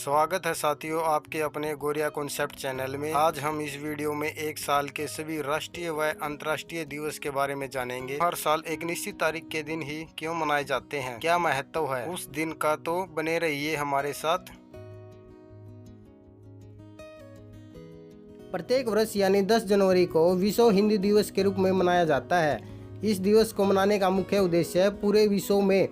स्वागत है साथियों आपके अपने गोरिया कॉन्सेप्ट चैनल में। आज हम इस वीडियो में एक साल के सभी राष्ट्रीय व अंतर्राष्ट्रीय दिवस के बारे में जानेंगे। हर साल एक निश्चित तारीख के दिन ही क्यों मनाए जाते हैं, क्या महत्व है उस दिन का, तो बने रहिए हमारे साथ। प्रत्येक वर्ष यानी 10 जनवरी को विश्व हिंदी दिवस के रूप में मनाया जाता है। इस दिवस को मनाने का मुख्य उद्देश्य पूरे विश्व में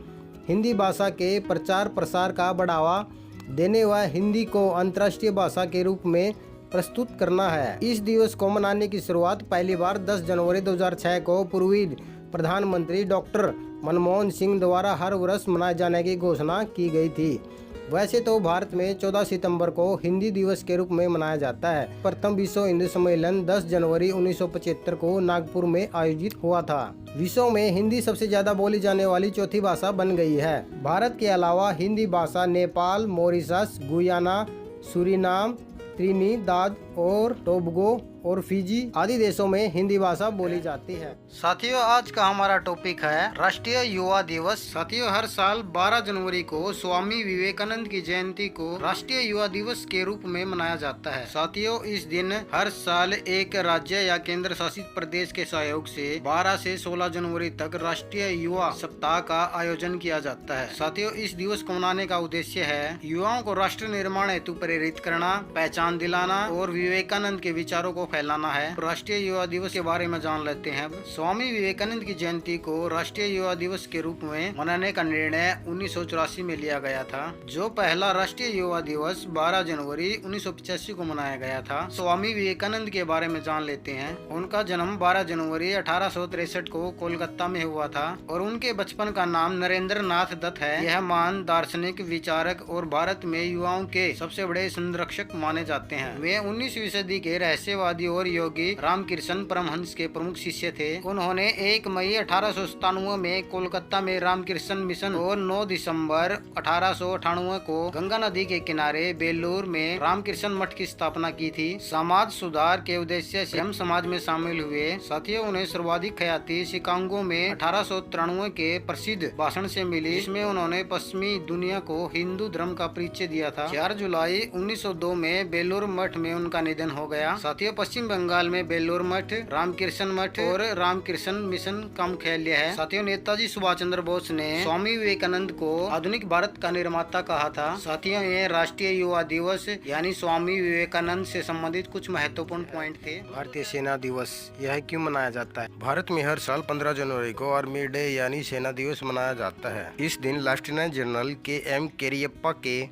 हिंदी भाषा के प्रचार प्रसार का बढ़ावा देने व हिंदी को अंतर्राष्ट्रीय भाषा के रूप में प्रस्तुत करना है। इस दिवस को मनाने की शुरुआत पहली बार 10 जनवरी 2006 को पूर्व प्रधानमंत्री डॉक्टर मनमोहन सिंह द्वारा हर वर्ष मनाए जाने की घोषणा की गई थी। वैसे तो भारत में 14 सितंबर को हिंदी दिवस के रूप में मनाया जाता है। प्रथम विश्व हिंदी सम्मेलन 10 जनवरी 1975 को नागपुर में आयोजित हुआ था। विश्व में हिंदी सबसे ज्यादा बोली जाने वाली चौथी भाषा बन गई है। भारत के अलावा हिंदी भाषा Nepal, Mauritius, Guyana, Suriname, Trinidad और टोबगो और फिजी आदि देशों में हिंदी भाषा बोली जाती है। साथियों, आज का हमारा टॉपिक है राष्ट्रीय युवा दिवस। साथियों, हर साल 12 जनवरी को स्वामी विवेकानंद की जयंती को राष्ट्रीय युवा दिवस के रूप में मनाया जाता है। साथियों, इस दिन हर साल एक राज्य या केंद्र शासित प्रदेश के सहयोग से 12 से 16 जनवरी तक राष्ट्रीय युवा सप्ताह का आयोजन किया जाता है। साथियों, इस दिवस को मनाने का उद्देश्य है युवाओं को राष्ट्र निर्माण हेतु प्रेरित करना, पहचान दिलाना और विवेकानंद के विचारों को फैलाना है। राष्ट्रीय युवा दिवस के बारे में जान लेते हैं। स्वामी विवेकानंद की जयंती को राष्ट्रीय युवा दिवस के रूप में मनाने का निर्णय 1984 में लिया गया था। जो पहला राष्ट्रीय युवा दिवस 12 जनवरी 1985 को मनाया गया था। स्वामी विवेकानंद के बारे में जान लेते हैं। उनका जन्म 12 जनवरी 1863 को कोलकाता में हुआ था और उनके बचपन का नाम नरेंद्र नाथ दत्त है। यह महान दार्शनिक, विचारक और भारत में युवाओं के सबसे बड़े संरक्षक माने जाते हैं। वे 19वीं सदी के रहस्यवादी और योगी रामकृष्ण परमहंस के प्रमुख शिष्य थे। उन्होंने 1 मई 1897 में कोलकाता में रामकृष्ण मिशन और 9 दिसंबर 1898 को गंगा नदी के किनारे बेलूर में रामकृष्ण मठ की स्थापना की थी। समाज सुधार के उद्देश्य से हम समाज में शामिल हुए। साथियों, उन्हें सर्वाधिक ख्याति शिकागो में 1893 के प्रसिद्ध भाषण से मिली, जिसमें उन्होंने पश्चिमी दुनिया को हिंदू धर्म का परिचय दिया था। 4 जुलाई 1902 में बेलूर मठ में उनका निधन हो गया। साथियों, पश्चिम बंगाल में बेलूर मठ, रामकृष्ण मठ और रामकृष्ण मिशन का मुख्यालय है। साथियों, नेताजी सुभाष चंद्र बोस ने स्वामी विवेकानंद को आधुनिक भारत का निर्माता कहा था। साथियों, ये राष्ट्रीय युवा दिवस यानी स्वामी विवेकानंद से संबंधित कुछ महत्वपूर्ण पॉइंट थे। भारतीय सेना दिवस, यह क्यों मनाया जाता है? भारत में हर साल 15 जनवरी को आर्मी डे यानी सेना दिवस मनाया जाता है। इस दिन लेफ्टिनेंट जनरल KM करियप्पा के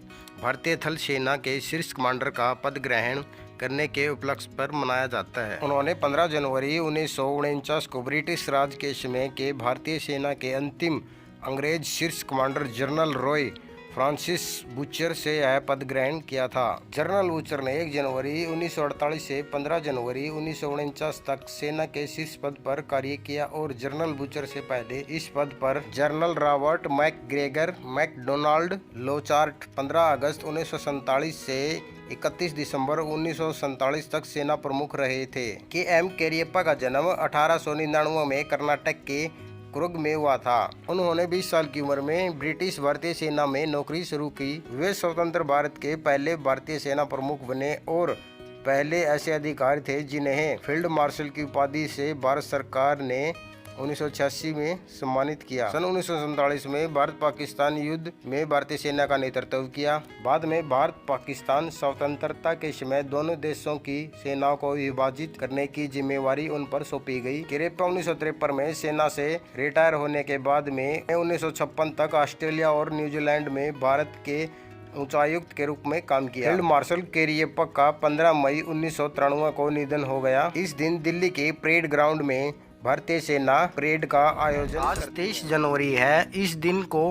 भारतीय थल सेना के शीर्ष कमांडर का पद ग्रहण करने के उपलक्ष्य पर मनाया जाता है। उन्होंने 15 जनवरी 1949 को ब्रिटिश राज के समय के भारतीय सेना के अंतिम अंग्रेज शीर्ष commander general Roy Francis butcher से यह पद ग्रहण किया था। जनरल बूचर ने 1 जनवरी 1948 से 15 जनवरी 1949 तक सेना के शीर्ष पद पर कार्य किया और जनरल बूचर से पहले इस पद पर जनरल रॉबर्ट मैकग्रेगर मैकडोनाल्ड लोचार्ट 15 अगस्त 1947 से 31 दिसंबर 1947 तक सेना प्रमुख रहे थे। KM करियप्पा का जन्म 1899 में कर्नाटक के कुर्ग में हुआ था। उन्होंने 20 साल की उम्र में ब्रिटिश भारतीय सेना में नौकरी शुरू की। वे स्वतंत्र भारत के पहले भारतीय सेना प्रमुख बने और पहले ऐसे अधिकारी थे जिन्हें फील्ड मार्शल की उपाधि से भारत सरकार ने 1986 में सम्मानित किया। सन 1947 में भारत पाकिस्तान युद्ध में भारतीय सेना का नेतृत्व किया। बाद में भारत पाकिस्तान स्वतंत्रता के समय दोनों देशों की सेनाओं को विभाजित करने की जिम्मेवारी उन पर सौंपी गई। करियप्पा 1953 में सेना से रिटायर होने के बाद में 1956 तक ऑस्ट्रेलिया और न्यूजीलैंड में भारत के उच्चायुक्त के रूप में काम किया। फील्ड मार्शल करियप्पा का 15 मई 1993 को निधन हो गया। इस दिन दिल्ली के परेड ग्राउंड में भारतीय सेना परेड का आयोजन। आज 23 जनवरी है। इस दिन को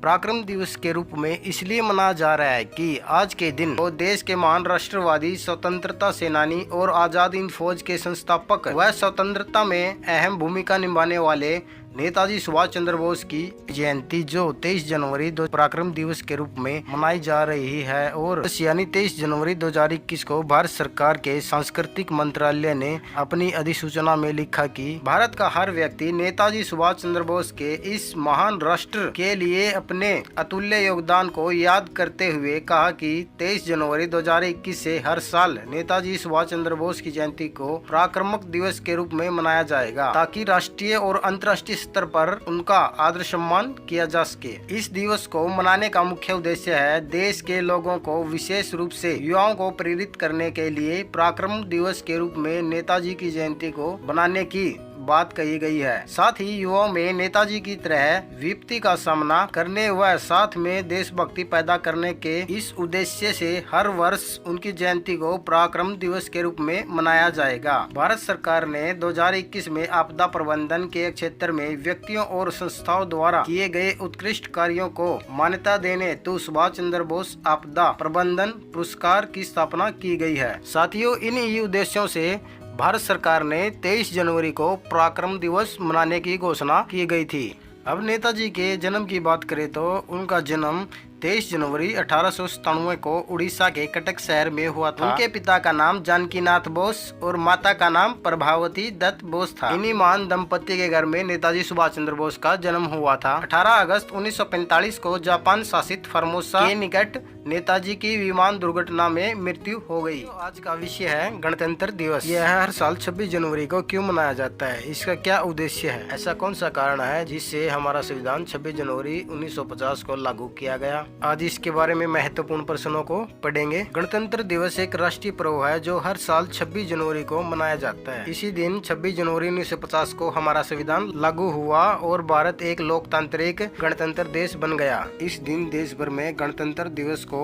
पराक्रम दिवस के रूप में इसलिए मनाया जा रहा है कि आज के दिन वो देश के महान राष्ट्रवादी, स्वतंत्रता सेनानी और आजाद हिंद फौज के संस्थापक व स्वतंत्रता में अहम भूमिका निभाने वाले नेताजी सुभाष चंद्र बोस की जयंती जो 23 जनवरी पराक्रम दिवस के रूप में मनाई जा रही है और यानी 23 जनवरी 2021 को भारत सरकार के सांस्कृतिक मंत्रालय ने अपनी अधिसूचना में लिखा कि भारत का हर व्यक्ति नेताजी सुभाष चंद्र बोस के इस महान राष्ट्र के लिए अपने अतुल्य योगदान को याद करते हुए कहा कि 23 जनवरी 2021 से हर साल नेताजी सुभाष चंद्र बोस की जयंती को पराक्रमक दिवस के रूप में मनाया जाएगा ताकि राष्ट्रीय और अंतर्राष्ट्रीय स्तर पर उनका आदर सम्मान किया जा सके। इस दिवस को मनाने का मुख्य उद्देश्य है देश के लोगों को विशेष रूप से युवाओं को प्रेरित करने के लिए पराक्रम दिवस के रूप में नेताजी की जयंती को बनाने की बात कही गई है। साथ ही युवाओं में नेताजी की तरह विपत्ति का सामना करने व साथ में देशभक्ति पैदा करने के इस उद्देश्य से हर वर्ष उनकी जयंती को पराक्रम दिवस के रूप में मनाया जाएगा। भारत सरकार ने 2021 में आपदा प्रबंधन के क्षेत्र में व्यक्तियों और संस्थाओं द्वारा किए गए उत्कृष्ट कार्यों को मान्यता देने हेतु सुभाष चंद्र बोस आपदा प्रबंधन पुरस्कार की स्थापना की गई है। साथियों, इन उद्देश्यों से भारत सरकार ने 23 जनवरी को पराक्रम दिवस मनाने की घोषणा की गई थी। अब नेताजी के जन्म की बात करें तो उनका जन्म 23 जनवरी 1897 को उड़ीसा के कटक शहर में हुआ था। उनके पिता का नाम जानकीनाथ बोस और माता का नाम प्रभावती दत्त बोस था। इन्हीं महान दंपति के घर में नेताजी सुभाष चंद्र बोस का जन्म हुआ था। 18 अगस्त 1945 को जापान शासित फॉर्मोसा के निकट नेताजी की विमान दुर्घटना में मृत्यु हो गई। तो आज का विषय है गणतंत्र दिवस। यह हर साल 26 जनवरी को क्यों मनाया जाता है, इसका क्या उद्देश्य है, ऐसा कौन सा कारण है जिससे हमारा संविधान 26 जनवरी 1950 को लागू किया गया। आज इसके बारे में महत्वपूर्ण प्रश्नों को पढ़ेंगे। गणतंत्र दिवस एक राष्ट्रीय पर्व है जो हर साल 26 जनवरी को मनाया जाता है। इसी दिन 26 जनवरी 1950 को हमारा संविधान लागू हुआ और भारत एक लोकतांत्रिक गणतंत्र देश बन गया। इस दिन देश भर में गणतंत्र दिवस को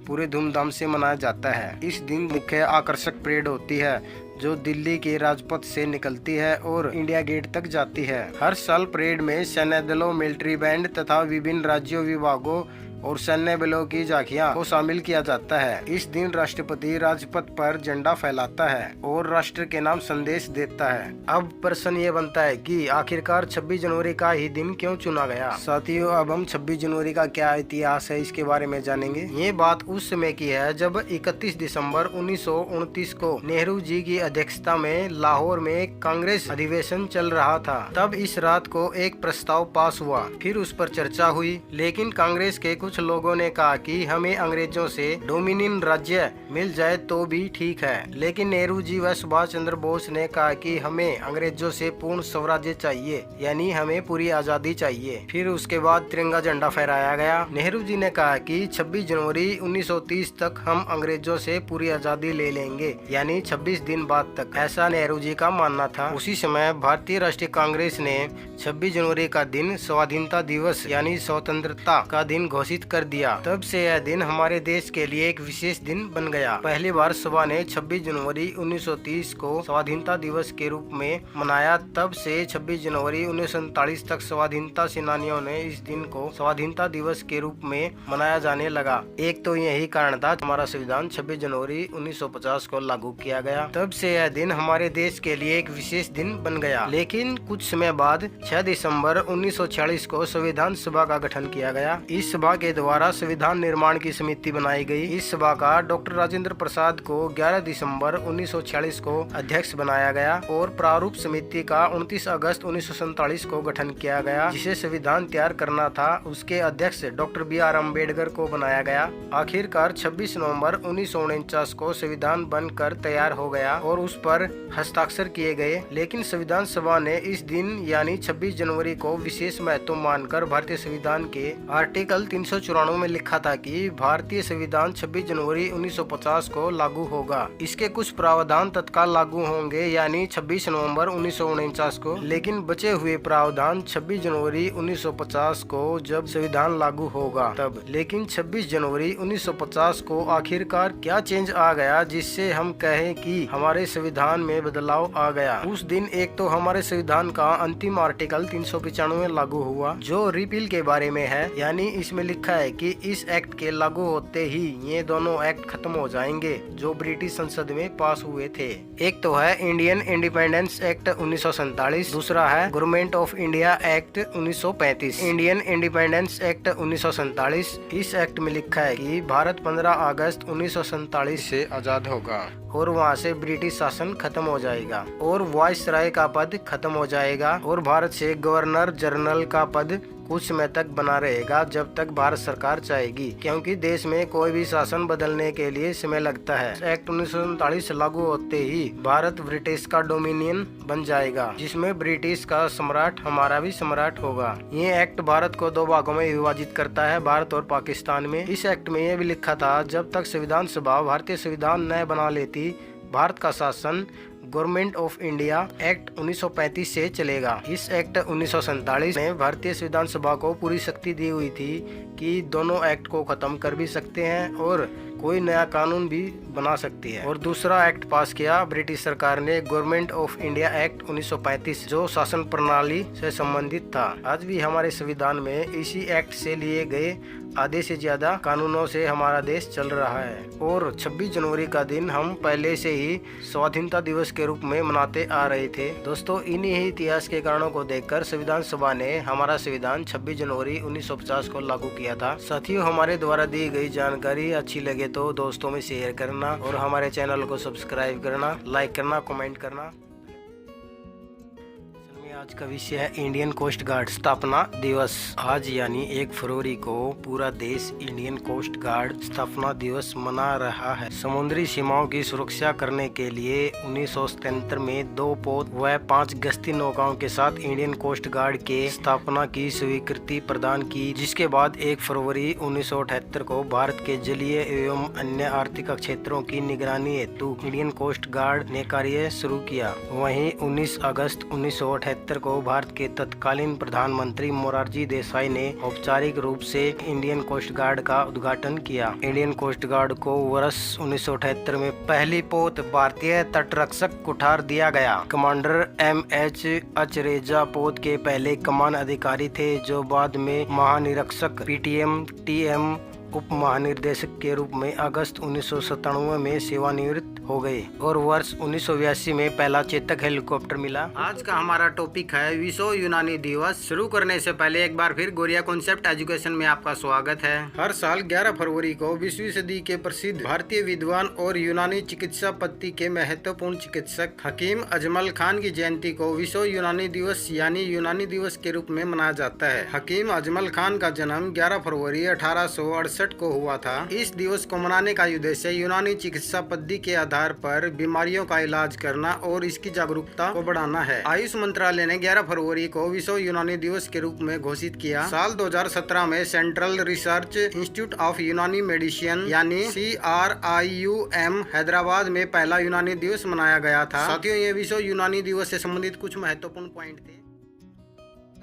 पूरे धूमधाम से मनाया जाता है। इस दिन मुख्य आकर्षक परेड होती है जो दिल्ली के राजपथ से निकलती है और इंडिया गेट तक जाती है। हर साल परेड में सैन्य दलों, मिलिट्री बैंड तथा विभिन्न राज्यों, विभागों और सैन्य बलों की झांकियां को शामिल किया जाता है। इस दिन राष्ट्रपति राजपथ पर झंडा फहराता है और राष्ट्र के नाम संदेश देता है। अब प्रश्न ये बनता है कि आखिरकार 26 जनवरी का ही दिन क्यों चुना गया। साथियों, अब हम 26 जनवरी का क्या इतिहास है इसके बारे में जानेंगे। ये बात उस समय की है जब 31 दिसंबर 1929 को नेहरू जी की अध्यक्षता में लाहौर में कांग्रेस अधिवेशन चल रहा था। तब इस रात को एक प्रस्ताव पास हुआ, फिर उस पर चर्चा हुई, लेकिन कांग्रेस के कुछ लोगों ने कहा कि हमें अंग्रेजों से डोमिनियन राज्य मिल जाए तो भी ठीक है, लेकिन नेहरू जी व सुभाष चंद्र बोस ने कहा कि हमें अंग्रेजों से पूर्ण स्वराज्य चाहिए, यानी हमें पूरी आजादी चाहिए। फिर उसके बाद तिरंगा झंडा फहराया गया। नेहरू जी ने कहा कि 26 जनवरी 1930 तक हम अंग्रेजों से पूरी आजादी ले लेंगे, यानी 26 दिन बाद तक, ऐसा नेहरू जी का मानना था। उसी समय भारतीय राष्ट्रीय कांग्रेस ने 26 जनवरी का दिन स्वाधीनता दिवस यानी स्वतंत्रता का दिन घोषित कर दिया। तब से यह दिन हमारे देश के लिए एक विशेष दिन बन गया। पहली बार सभा ने 26 जनवरी 1930 को स्वाधीनता दिवस के रूप में मनाया। तब से 26 जनवरी 1947 तक स्वाधीनता सेनानियों ने इस दिन को स्वाधीनता दिवस के रूप में मनाया जाने लगा। एक तो यही कारण था हमारा संविधान 26 जनवरी 1950 को लागू किया गया। तब से यह दिन हमारे देश के लिए एक विशेष दिन बन गया। लेकिन कुछ समय बाद 6 दिसंबर 1946 को संविधान सभा का गठन किया गया। इस सभा के द्वारा संविधान निर्माण की समिति बनाई गई। इस सभा का डॉक्टर राजेंद्र प्रसाद को 11 दिसंबर 1946 को अध्यक्ष बनाया गया और प्रारूप समिति का 29 अगस्त 1947 को गठन किया गया। जिसे संविधान तैयार करना था उसके अध्यक्ष डॉक्टर BR अम्बेडकर को बनाया गया। आखिरकार 26 नवंबर 1949 को संविधान बनकर तैयार हो गया और उस पर हस्ताक्षर किए गए। लेकिन संविधान सभा ने इस दिन यानी 26 जनवरी को विशेष महत्व मानकर भारतीय संविधान के आर्टिकल 394 में लिखा था कि भारतीय संविधान 26 जनवरी 1950 को लागू होगा। इसके कुछ प्रावधान तत्काल लागू होंगे यानी 26 नवंबर 1949 को, लेकिन बचे हुए प्रावधान 26 जनवरी 1950 को जब संविधान लागू होगा तब। लेकिन 26 जनवरी 1950 को आखिरकार क्या चेंज आ गया जिससे हम कहें कि हमारे हमारे संविधान में बदलाव आ गया। उस दिन एक तो हमारे संविधान का अंतिम आर्टिकल 395 लागू हुआ, जो रिपील के बारे में है। यानी इसमें लिखा है कि इस एक्ट के लागू होते ही ये दोनों एक्ट खत्म हो जाएंगे जो ब्रिटिश संसद में पास हुए थे। एक तो है इंडियन इंडिपेंडेंस एक्ट 1947, दूसरा है government of India act 1935। Indian independence act 1947, इस एक्ट में लिखा है कि भारत 15 अगस्त 1947 से आजाद होगा और वहाँ से ब्रिटिश शासन खत्म हो जाएगा और वायसराय का पद खत्म हो जाएगा और भारत से गवर्नर जनरल का पद कुछ समय तक बना रहेगा जब तक भारत सरकार चाहेगी, क्योंकि देश में कोई भी शासन बदलने के लिए समय लगता है। एक्ट 1947 लागू होते ही भारत ब्रिटिश का डोमिनियन बन जाएगा, जिसमें ब्रिटिश का सम्राट हमारा भी सम्राट होगा। ये एक्ट भारत को 2 भागों में विभाजित करता है, भारत और पाकिस्तान में। इस एक्ट में यह भी लिखा था जब तक संविधान सभा भारतीय संविधान न बना लेती, भारत का शासन गवर्नमेंट ऑफ इंडिया एक्ट 1935 से चलेगा। इस एक्ट 1947 में भारतीय संविधान सभा को पूरी शक्ति दी हुई थी कि दोनों एक्ट को खत्म कर भी सकते हैं और कोई नया कानून भी बना सकती है। और दूसरा एक्ट पास किया ब्रिटिश सरकार ने, गवर्नमेंट ऑफ इंडिया एक्ट 1935, जो शासन प्रणाली से संबंधित था। आज भी हमारे संविधान में इसी एक्ट से लिए गए आधे से ज्यादा कानूनों से हमारा देश चल रहा है। और 26 जनवरी का दिन हम पहले से ही स्वाधीनता दिवस के रूप में मनाते आ रहे थे। दोस्तों, इन्हीं ही इतिहास के कारणों को देखकर संविधान सभा ने हमारा संविधान 26 जनवरी 1950 को लागू किया था। साथियों, हमारे द्वारा दी गई जानकारी अच्छी लगे तो दोस्तों में शेयर करना और हमारे चैनल को सब्सक्राइब करना, लाइक करना, कमेंट करना। आज का विषय है इंडियन कोस्ट गार्ड स्थापना दिवस। आज यानी 1 फरवरी को पूरा देश इंडियन कोस्ट गार्ड स्थापना दिवस मना रहा है। समुद्री सीमाओं की सुरक्षा करने के लिए 1977 में 2 पोत व 5 गश्ती नौकाओं के साथ इंडियन कोस्ट गार्ड के स्थापना की स्वीकृति प्रदान की, जिसके बाद 1 फरवरी 1978 को भारत के जलीय एवं अन्य आर्थिक क्षेत्रों की निगरानी हेतु इंडियन कोस्ट गार्ड ने कार्य शुरू किया। वहीं 19 अगस्त 1978 को भारत के तत्कालीन प्रधानमंत्री मोरारजी देसाई ने औपचारिक रूप से इंडियन कोस्ट गार्ड का उद्घाटन किया। इंडियन कोस्ट गार्ड को वर्ष 1978 में पहली पोत भारतीय तटरक्षक कुठार दिया गया। Commander M.H. अचरेजा पोत के पहले कमान अधिकारी थे, जो बाद में महानिरीक्षक PTM TM उप महानिर्देशक के रूप में अगस्त 1997 में सेवानिवृत्त हो गए और वर्ष 1982 में पहला चेतक हेलीकॉप्टर मिला। आज का हमारा टॉपिक है विश्व यूनानी दिवस। शुरू करने से पहले एक बार फिर गोरिया कॉन्सेप्ट एजुकेशन में आपका स्वागत है। हर साल 11 फरवरी को 20वीं सदी के प्रसिद्ध भारतीय विद्वान और यूनानी चिकित्सा पद्धति के महत्वपूर्ण चिकित्सक हकीम अजमल खान की जयंती को विश्व यूनानी दिवस यानी यूनानी दिवस के रूप में मनाया जाता है। हकीम अजमल खान का जन्म 11 फरवरी 1868 को हुआ था। इस दिवस को मनाने का उद्देश्य यूनानी चिकित्सा पद्धति के आधार पर बीमारियों का इलाज करना और इसकी जागरूकता को बढ़ाना है। आयुष मंत्रालय ने 11 फरवरी को विश्व यूनानी दिवस के रूप में घोषित किया। साल 2017 में सेंट्रल रिसर्च इंस्टीट्यूट ऑफ यूनानी मेडिसिन यानी CRIUM हैदराबाद में पहला यूनानी दिवस मनाया गया था। साथियों, ये विश्व यूनानी दिवस से संबंधित कुछ महत्वपूर्ण पॉइंट थे।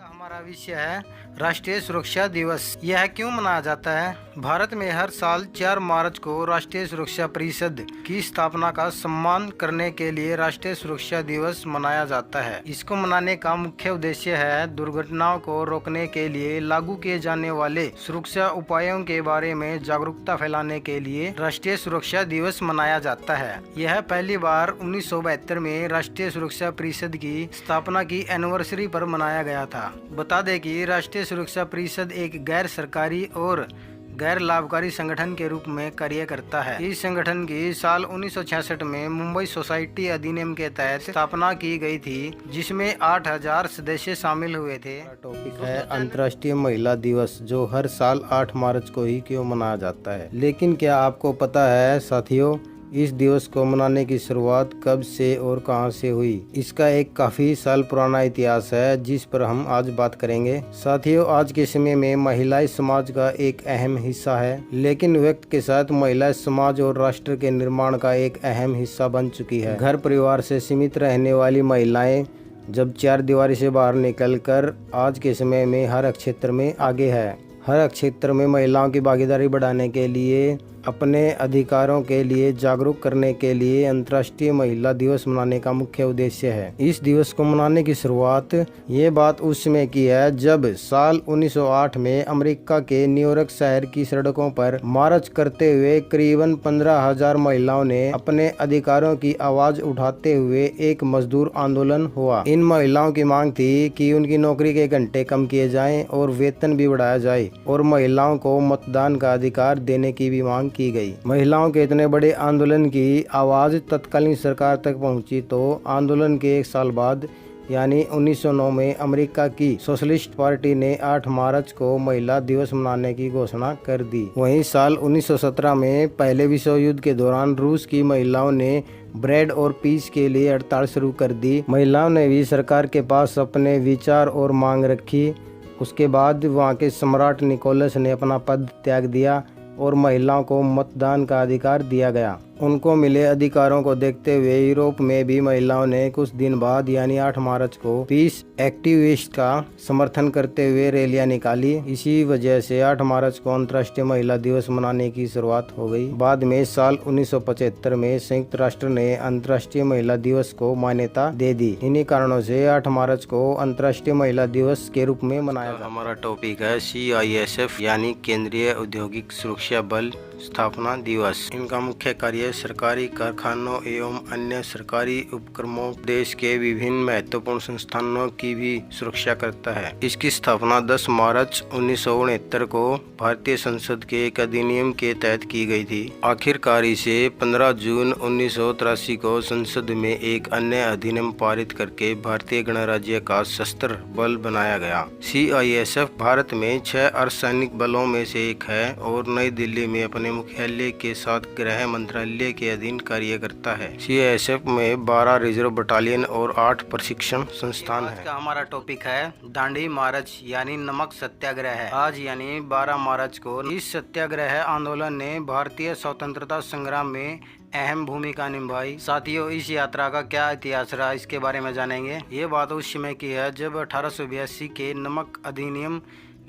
हमारा विषय है राष्ट्रीय सुरक्षा दिवस। यह क्यों मनाया जाता है? भारत में हर साल 4 मार्च को राष्ट्रीय सुरक्षा परिषद की स्थापना का सम्मान करने के लिए राष्ट्रीय सुरक्षा दिवस मनाया जाता है। इसको मनाने का मुख्य उद्देश्य है दुर्घटनाओं को रोकने के लिए लागू किए जाने वाले सुरक्षा उपायों के बारे में जागरूकता फैलाने के लिए राष्ट्रीय सुरक्षा दिवस मनाया जाता है। यह पहली बार 1972 में राष्ट्रीय सुरक्षा परिषद की स्थापना की एनिवर्सरी पर मनाया गया था। बता दें कि राष्ट्रीय सुरक्षा परिषद एक गैर सरकारी और गैर लाभकारी संगठन के रूप में कार्य करता है। इस संगठन की साल 1966 में मुंबई सोसाइटी अधिनियम के तहत स्थापना की गई थी, जिसमें 8000 सदस्य शामिल हुए थे। टॉपिक है अंतर्राष्ट्रीय महिला दिवस, जो हर साल 8 मार्च को ही क्यों मनाया जाता है। लेकिन क्या आपको पता है साथियों, इस दिवस को मनाने की शुरुआत कब से और कहां से हुई? इसका एक काफी साल पुराना इतिहास है, जिस पर हम आज बात करेंगे। साथियों, आज के समय में महिलाएं समाज का एक अहम हिस्सा है, लेकिन व्यक्ति के साथ महिलाएं समाज और राष्ट्र के निर्माण का एक अहम हिस्सा बन चुकी है। घर परिवार से सीमित रहने वाली महिलाएं जब 4 दीवारी से बाहर निकलकर आज के समय में हर क्षेत्र में आगे है। हर क्षेत्र में महिलाओं की भागीदारी बढ़ाने के लिए अपने अधिकारों के लिए जागरूक करने के लिए अंतर्राष्ट्रीय महिला दिवस मनाने का मुख्य उद्देश्य है। इस दिवस को मनाने की शुरुआत ये बात उस समय की है जब साल 1908 में अमेरिका के न्यूयॉर्क शहर की सड़कों पर मार्च करते हुए करीबन 15,000 महिलाओं ने अपने अधिकारों की आवाज उठाते हुए एक मजदूर आंदोलन हुआ। इन महिलाओं की मांग थी कि उनकी नौकरी के घंटे कम किए जाएं और वेतन भी बढ़ाया जाए और महिलाओं को मतदान का अधिकार देने की भी मांग की गई। महिलाओं के इतने बड़े आंदोलन की आवाज तत्कालीन सरकार तक पहुंची तो आंदोलन के 1 साल बाद यानी 1909 में अमेरिका की सोशलिस्ट पार्टी ने 8 मार्च को महिला दिवस मनाने की घोषणा कर दी। वहीं साल 1917 में पहले विश्व युद्ध के दौरान रूस की महिलाओं ने ब्रेड और पीस के लिए हड़ताल शुरू कर दी। महिलाओं ने भी सरकार के पास अपने विचार और मांग रखी। उसके बाद वहां के सम्राट निकोलस ने अपना पद त्याग दिया और महिलाओं को मतदान का अधिकार दिया गया। उनको मिले अधिकारों को देखते हुए यूरोप में भी महिलाओं ने कुछ दिन बाद यानी 8 मार्च को पीस एक्टिविस्ट का समर्थन करते हुए रैलियां निकाली। इसी वजह से 8 मार्च को अंतर्राष्ट्रीय महिला दिवस मनाने की शुरुआत हो गई। बाद में साल 1975 में संयुक्त राष्ट्र ने अंतर्राष्ट्रीय महिला दिवस को मान्यता दे दी। इन्हीं कारणों से 8 मार्च को अंतर्राष्ट्रीय महिला दिवस के रूप में मनाया जाता है। हमारा टॉपिक है CISF यानी केंद्रीय औद्योगिक सुरक्षा बल स्थापना दिवस। इनका मुख्य कार्य सरकारी कारखानों एवं अन्य सरकारी उपक्रमों, देश के विभिन्न महत्वपूर्ण संस्थानों की भी सुरक्षा करता है। इसकी स्थापना 10 मार्च 1969 को भारतीय संसद के एक अधिनियम के तहत की गई थी। आखिरकार इसे 15 जून 1983 को संसद में एक अन्य अधिनियम पारित करके भारतीय गणराज्य का सशस्त्र बल बनाया गया। CISF भारत में 6 अर्धसैनिक बलों में से एक है और नई दिल्ली में अपने मुख्यालय के साथ गृह मंत्रालय के अधीन कार्य करता है। CISF में 12 रिजर्व बटालियन और 8 प्रशिक्षण संस्थान है। हमारा टॉपिक है दांडी मार्च यानी नमक सत्याग्रह है। आज यानी 12 मार्च को इस सत्याग्रह आंदोलन ने भारतीय स्वतंत्रता संग्राम में अहम भूमिका निभाई। साथियों, इस यात्रा का क्या इतिहास रहा इसके बारे में जानेंगे। ये बात उस समय की है जब 1882 के नमक अधिनियम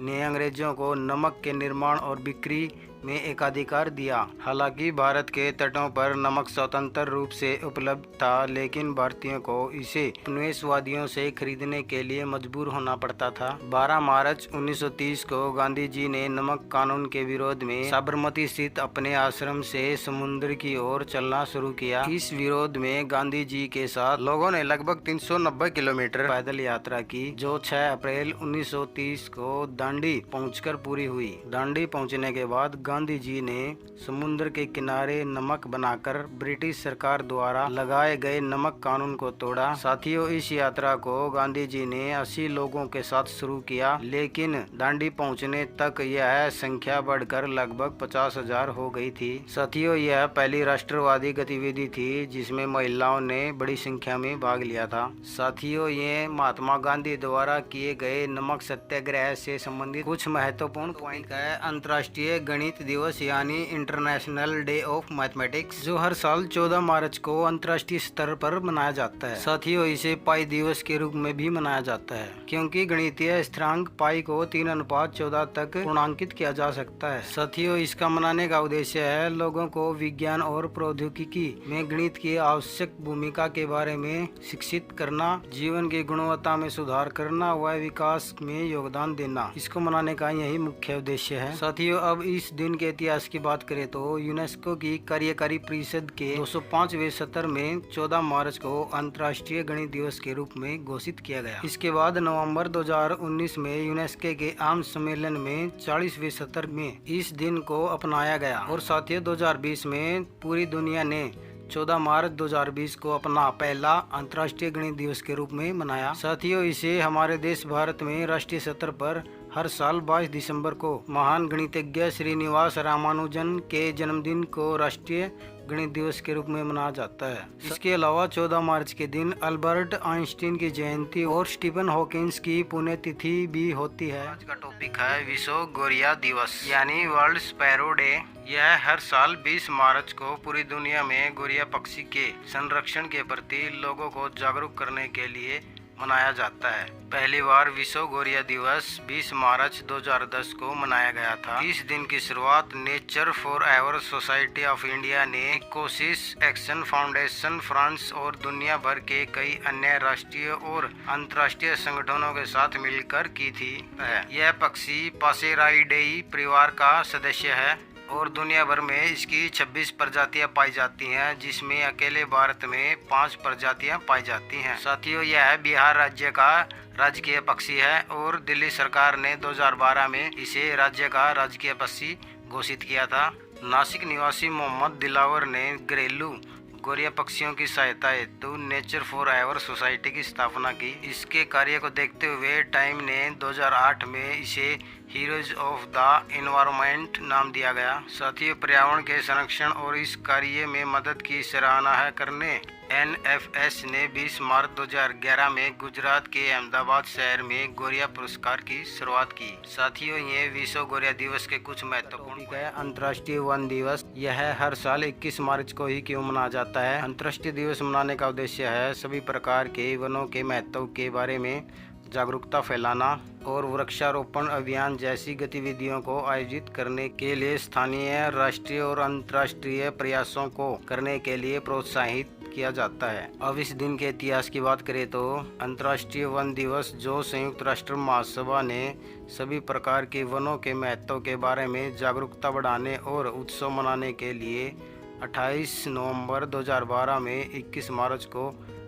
ने अंग्रेजों को नमक के निर्माण और बिक्री में एकाधिकार दिया। हालांकि भारत के तटों पर नमक स्वतंत्र रूप से उपलब्ध था, लेकिन भारतीयों को इसे उपनिवेशवादियों से खरीदने के लिए मजबूर होना पड़ता था। 12 मार्च 1930 को गांधी जी ने नमक कानून के विरोध में साबरमती स्थित अपने आश्रम से समुद्र की ओर चलना शुरू किया। इस विरोध में गांधी जी के साथ लोगों ने लगभग 390 किलोमीटर पैदल यात्रा की, जो 6 अप्रैल 1930 को दांडी पहुंचकर पूरी हुई। दांडी पहुंचने के बाद गांधी जी ने समुद्र के किनारे नमक बनाकर ब्रिटिश सरकार द्वारा लगाए गए नमक कानून को तोड़ा। साथियों, इस यात्रा को गांधी जी ने 80 लोगों के साथ शुरू किया, लेकिन दांडी पहुंचने तक यह संख्या बढ़कर लगभग 50,000 हो गई थी। साथियों, यह पहली राष्ट्रवादी गतिविधि थी जिसमें महिलाओं ने बड़ी संख्या में भाग लिया था। साथियों, ये महात्मा गांधी द्वारा किए गए नमक सत्याग्रह से संबंधित कुछ महत्वपूर्ण पॉइंट है। अंतर्राष्ट्रीय गणित दिवस यानी इंटरनेशनल डे ऑफ मैथमेटिक्स, जो हर साल 14 मार्च को अंतर्राष्ट्रीय स्तर पर मनाया जाता है। साथियों, इसे पाई दिवस के रूप में भी मनाया जाता है, क्योंकि गणितीय स्थिरांक पाई को 3:14 तक पूर्णांकित किया जा सकता है। साथियों, इसका मनाने का उद्देश्य है लोगों को विज्ञान और प्रौद्योगिकी में गणित की आवश्यक भूमिका के बारे में शिक्षित करना, जीवन की गुणवत्ता में सुधार करना व विकास में योगदान देना। इसको मनाने का यही मुख्य उद्देश्य है। साथियों, अब इस दिन के इतिहास की बात करें तो यूनेस्को की कार्यकारी परिषद के 205वें सत्र में 14 मार्च को अंतर्राष्ट्रीय गणित दिवस के रूप में घोषित किया गया। इसके बाद नवंबर 2019 में यूनेस्को के आम सम्मेलन में 40वें सत्र में इस दिन को अपनाया गया। और साथियों, 2020 में पूरी दुनिया ने 14 मार्च 2020 को अपना पहला अंतर्राष्ट्रीय गणित दिवस के रूप में मनाया। साथियों, इसे हमारे देश भारत में राष्ट्रीय स्तर पर हर साल 22 दिसंबर को महान गणितज्ञ श्रीनिवास रामानुजन के जन्मदिन को राष्ट्रीय गणित दिवस के रूप में मनाया जाता है। इसके अलावा 14 मार्च के दिन अल्बर्ट आइंस्टीन की जयंती और स्टीफन हॉकिंस की पुण्यतिथि भी होती है। आज का टॉपिक है विश्व गोरिया दिवस यानी वर्ल्ड स्पैरो डे। यह हर साल 20 मार्च को पूरी दुनिया में गोरिया पक्षी के संरक्षण के प्रति लोगों को जागरूक करने के लिए मनाया जाता है। पहली बार विश्व गोरिया दिवस 20 मार्च 2010 को मनाया गया था। इस दिन की शुरुआत nature for ever society of India ने कोशिश एक्शन फाउंडेशन फ्रांस और दुनिया भर के कई अन्य राष्ट्रीय और अंतर्राष्ट्रीय संगठनों के साथ मिलकर की थी। यह पक्षी पासेराइडेई परिवार का सदस्य है और दुनिया भर में इसकी 26 प्रजातियां पाई जाती हैं, जिसमें अकेले भारत में 5 प्रजातियां पाई जाती हैं। साथियों, यह बिहार राज्य का राजकीय पक्षी है और दिल्ली सरकार ने 2012 में इसे राज्य का राजकीय पक्षी घोषित किया था। नासिक निवासी मोहम्मद दिलावर ने घरेलू गोरिया पक्षियों की सहायता हेतु नेचर फॉर एवर सोसाइटी की स्थापना की। इसके कार्य को देखते हुए टाइम ने 2008 में इसे हीरोज ऑफ द एनवायरनमेंट नाम दिया गया। साथियों, पर्यावरण के संरक्षण और इस कार्य में मदद की सराहना करने NFS ने 20 मार्च 2011 में गुजरात के अहमदाबाद शहर में गोरिया पुरस्कार की शुरुआत की। साथियों, ये विश्व गोरिया दिवस के कुछ महत्वपूर्ण है। अंतर्राष्ट्रीय वन दिवस, यह हर साल 21 मार्च को ही क्यों मनाया जाता है? अंतर्राष्ट्रीय दिवस मनाने का उद्देश्य है सभी प्रकार के वनों के महत्व के बारे में जागरूकता फैलाना और वृक्षारोपण अभियान जैसी गतिविधियों को आयोजित करने के लिए स्थानीय, राष्ट्रीय और अंतर्राष्ट्रीय प्रयासों को करने के लिए प्रोत्साहित किया जाता है। अब इस दिन के इतिहास की बात करें तो अंतर्राष्ट्रीय वन दिवस, जो संयुक्त राष्ट्र महासभा ने सभी प्रकार के वनों के महत्व के बारे में जागरूकता बढ़ाने और उत्सव मनाने के लिए 28 नवंबर 2012 में 21 मार्च को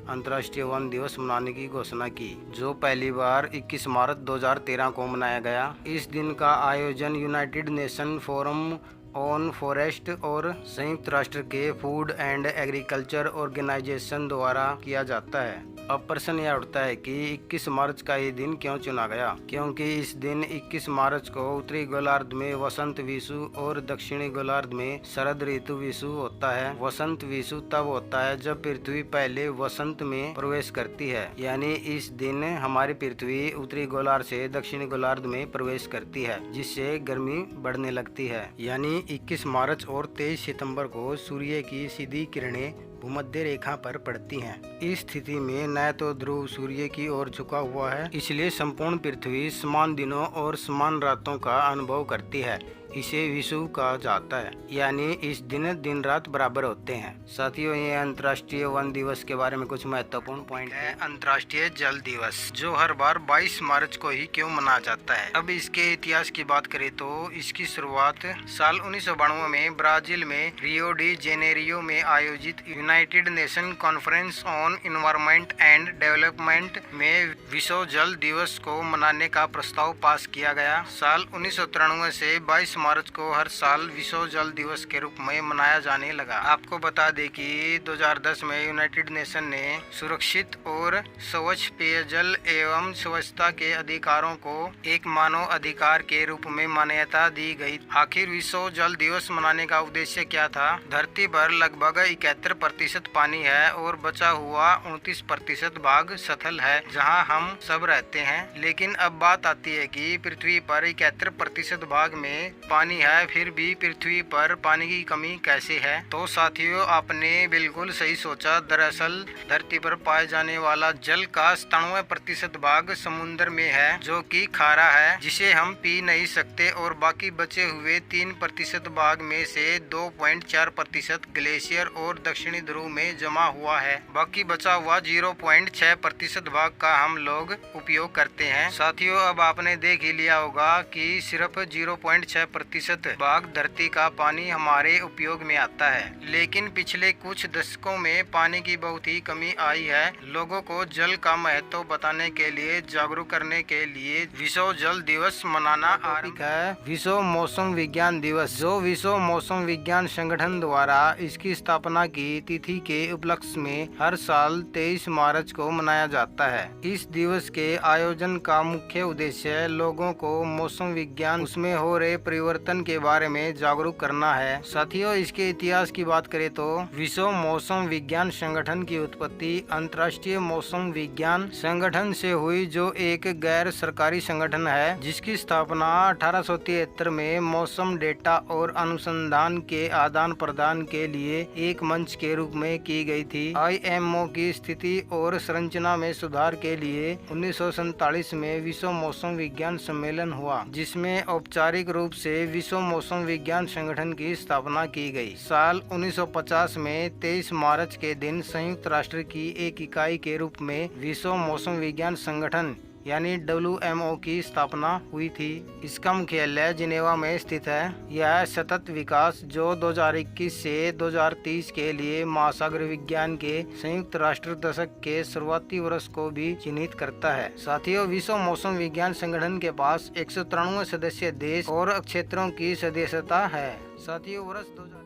अंतर्राष्ट्रीय वन दिवस मनाने की घोषणा की, जो पहली बार 21 मार्च 2013 को मनाया गया। इस दिन का आयोजन United nation forum on forest और संयुक्त राष्ट्र के फूड एंड एग्रीकल्चर ऑर्गेनाइजेशन द्वारा किया जाता है। अब प्रश्न यह उठता है कि 21 मार्च का ये दिन क्यों चुना गया? क्योंकि इस दिन 21 मार्च को उत्तरी गोलार्ध में वसंत विषु और दक्षिणी गोलार्ध में शरद ऋतु विषु होता है। वसंत विषु तब होता है जब पृथ्वी पहले वसंत में प्रवेश करती है, यानी इस दिन हमारी पृथ्वी उत्तरी गोलार्ध से दक्षिणी गोलार्ध में प्रवेश करती है, जिससे गर्मी बढ़ने लगती है। यानी 21 मार्च और 23 सितंबर को सूर्य की सीधी किरणें भूमध्य रेखा पर पड़ती हैं। इस स्थिति में न तो ध्रुव सूर्य की ओर झुका हुआ है, इसलिए संपूर्ण पृथ्वी समान दिनों और समान रातों का अनुभव करती है। इसे विषुव कहा जाता है, यानी इस दिन दिन रात बराबर होते हैं। साथियों, ये अंतर्राष्ट्रीय वन दिवस के बारे में कुछ महत्वपूर्ण पॉइंट है। अंतर्राष्ट्रीय जल दिवस, जो हर बार 22 मार्च को ही क्यों मनाया जाता है? अब इसके इतिहास की बात करें तो इसकी शुरुआत साल 1992 में ब्राजील में रियो डी जेनेरियो में आयोजित United nation conference on environment and development में विश्व जल दिवस को मनाने का प्रस्ताव पास किया गया। साल 1993 से 22 मार्च को हर साल विश्व जल दिवस के रूप में मनाया जाने लगा। आपको बता दें कि 2010 में यूनाइटेड नेशन ने सुरक्षित और स्वच्छ पेयजल एवं स्वच्छता के अधिकारों को एक मानव अधिकार के रूप में मान्यता दी गई। आखिर विश्व जल दिवस मनाने का उद्देश्य क्या था? धरती पर लगभग 71% पानी है और बचा हुआ 29% भाग स्थल है, जहां हम सब रहते हैं। लेकिन अब बात आती है कि पृथ्वी पर 71% भाग में पानी है, फिर भी पृथ्वी पर पानी की कमी कैसे है? तो साथियों, आपने बिल्कुल सही सोचा। दरअसल धरती पर पाए जाने वाला जल का 97% भाग समुद्र में है, जो कि खारा है, जिसे हम पी नहीं सकते, और बाकी बचे हुए 3% भाग में से 2.4% ग्लेशियर और दक्षिणी ध्रुव में जमा हुआ है। बाकी बचा हुआ 0.6% भाग का हम लोग उपयोग करते हैं। साथियों, अब आपने देख ही लिया होगा कि सिर्फ 0.6% भाग धरती का पानी हमारे उपयोग में आता है, लेकिन पिछले कुछ दशकों में पानी की बहुत ही कमी आई है। लोगों को जल का महत्व बताने के लिए, जागरूक करने के लिए विश्व जल दिवस मनाना आरंभ है। विश्व मौसम विज्ञान दिवस, जो विश्व मौसम विज्ञान संगठन द्वारा इसकी स्थापना की तिथि के उपलक्ष्य में हर साल 23 मार्च को मनाया जाता है। इस दिवस के आयोजन का मुख्य उद्देश्य लोगों को मौसम विज्ञान, उसमें हो रहे प्रयोग परिवर्तन के बारे में जागरूक करना है। साथियों, इसके इतिहास की बात करें तो विश्व मौसम विज्ञान संगठन की उत्पत्ति अंतर्राष्ट्रीय मौसम विज्ञान संगठन से हुई, जो एक गैर सरकारी संगठन है जिसकी स्थापना 1873 में मौसम डेटा और अनुसंधान के आदान प्रदान के लिए एक मंच के रूप में की गई थी। IMO की स्थिति और संरचना में सुधार के लिए 1947 में विश्व मौसम विज्ञान सम्मेलन हुआ, जिसमें औपचारिक रूप से विश्व मौसम विज्ञान संगठन की स्थापना की गई। साल 1950 में 23 मार्च के दिन संयुक्त राष्ट्र की एक इकाई के रूप में विश्व मौसम विज्ञान संगठन यानी WMO की स्थापना हुई थी। इसका मुख्यालय जिनेवा में स्थित है। यह सतत विकास जो 2021 से 2030 के लिए महासागर विज्ञान के संयुक्त राष्ट्र दशक के शुरुआती वर्ष को भी चिन्हित करता है। साथियों, विश्व मौसम विज्ञान संगठन के पास 193 सदस्य देश और क्षेत्रों की सदस्यता है। साथियों, वर्ष 2000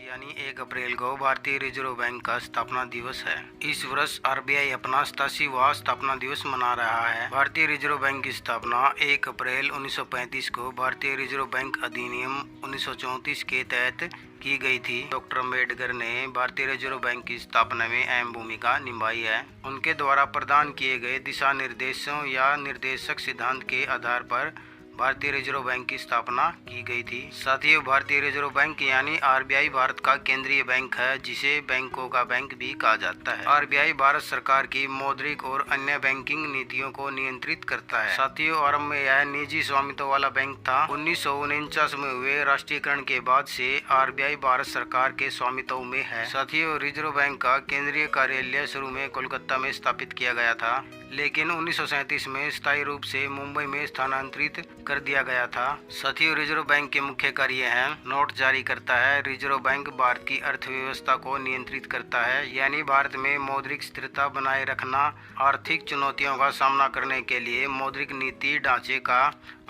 यानी 1 अप्रैल को भारतीय रिजर्व बैंक का स्थापना दिवस है। इस वर्ष RBI अपना 87वां स्थापना दिवस मना रहा है। भारतीय रिजर्व बैंक की स्थापना 1 अप्रैल 1935 को भारतीय रिजर्व बैंक अधिनियम 1934 के तहत की गई थी। डॉक्टर अम्बेडकर ने भारतीय रिजर्व बैंक की स्थापना में अहम भूमिका निभाई है। उनके द्वारा प्रदान किए गए दिशा निर्देशों या निर्देशक सिद्धांत के आधार पर भारतीय रिजर्व बैंक की स्थापना की गई थी। साथियों, भारतीय रिजर्व बैंक यानी RBI भारत का केंद्रीय बैंक है, जिसे बैंकों का बैंक भी कहा जाता है। RBI भारत सरकार की मौद्रिक और अन्य बैंकिंग नीतियों को नियंत्रित करता है। साथियों, आरंभ में यह निजी स्वामित्व वाला बैंक था। 1949 में हुए राष्ट्रीयकरण के बाद से RBI भारत सरकार के स्वामित्व में है। साथियों, रिजर्व बैंक का केंद्रीय कार्यालय शुरू में कोलकाता में स्थापित किया गया था, लेकिन 1937 में स्थायी रूप से मुंबई में स्थानांतरित कर दिया गया था। साथियों, रिजर्व बैंक के मुख्य कार्य हैं: नोट जारी करता है। रिजर्व बैंक भारत की अर्थव्यवस्था को नियंत्रित करता है, यानी भारत में मौद्रिक स्थिरता बनाए रखना, आर्थिक चुनौतियों का सामना करने के लिए मौद्रिक नीति ढांचे का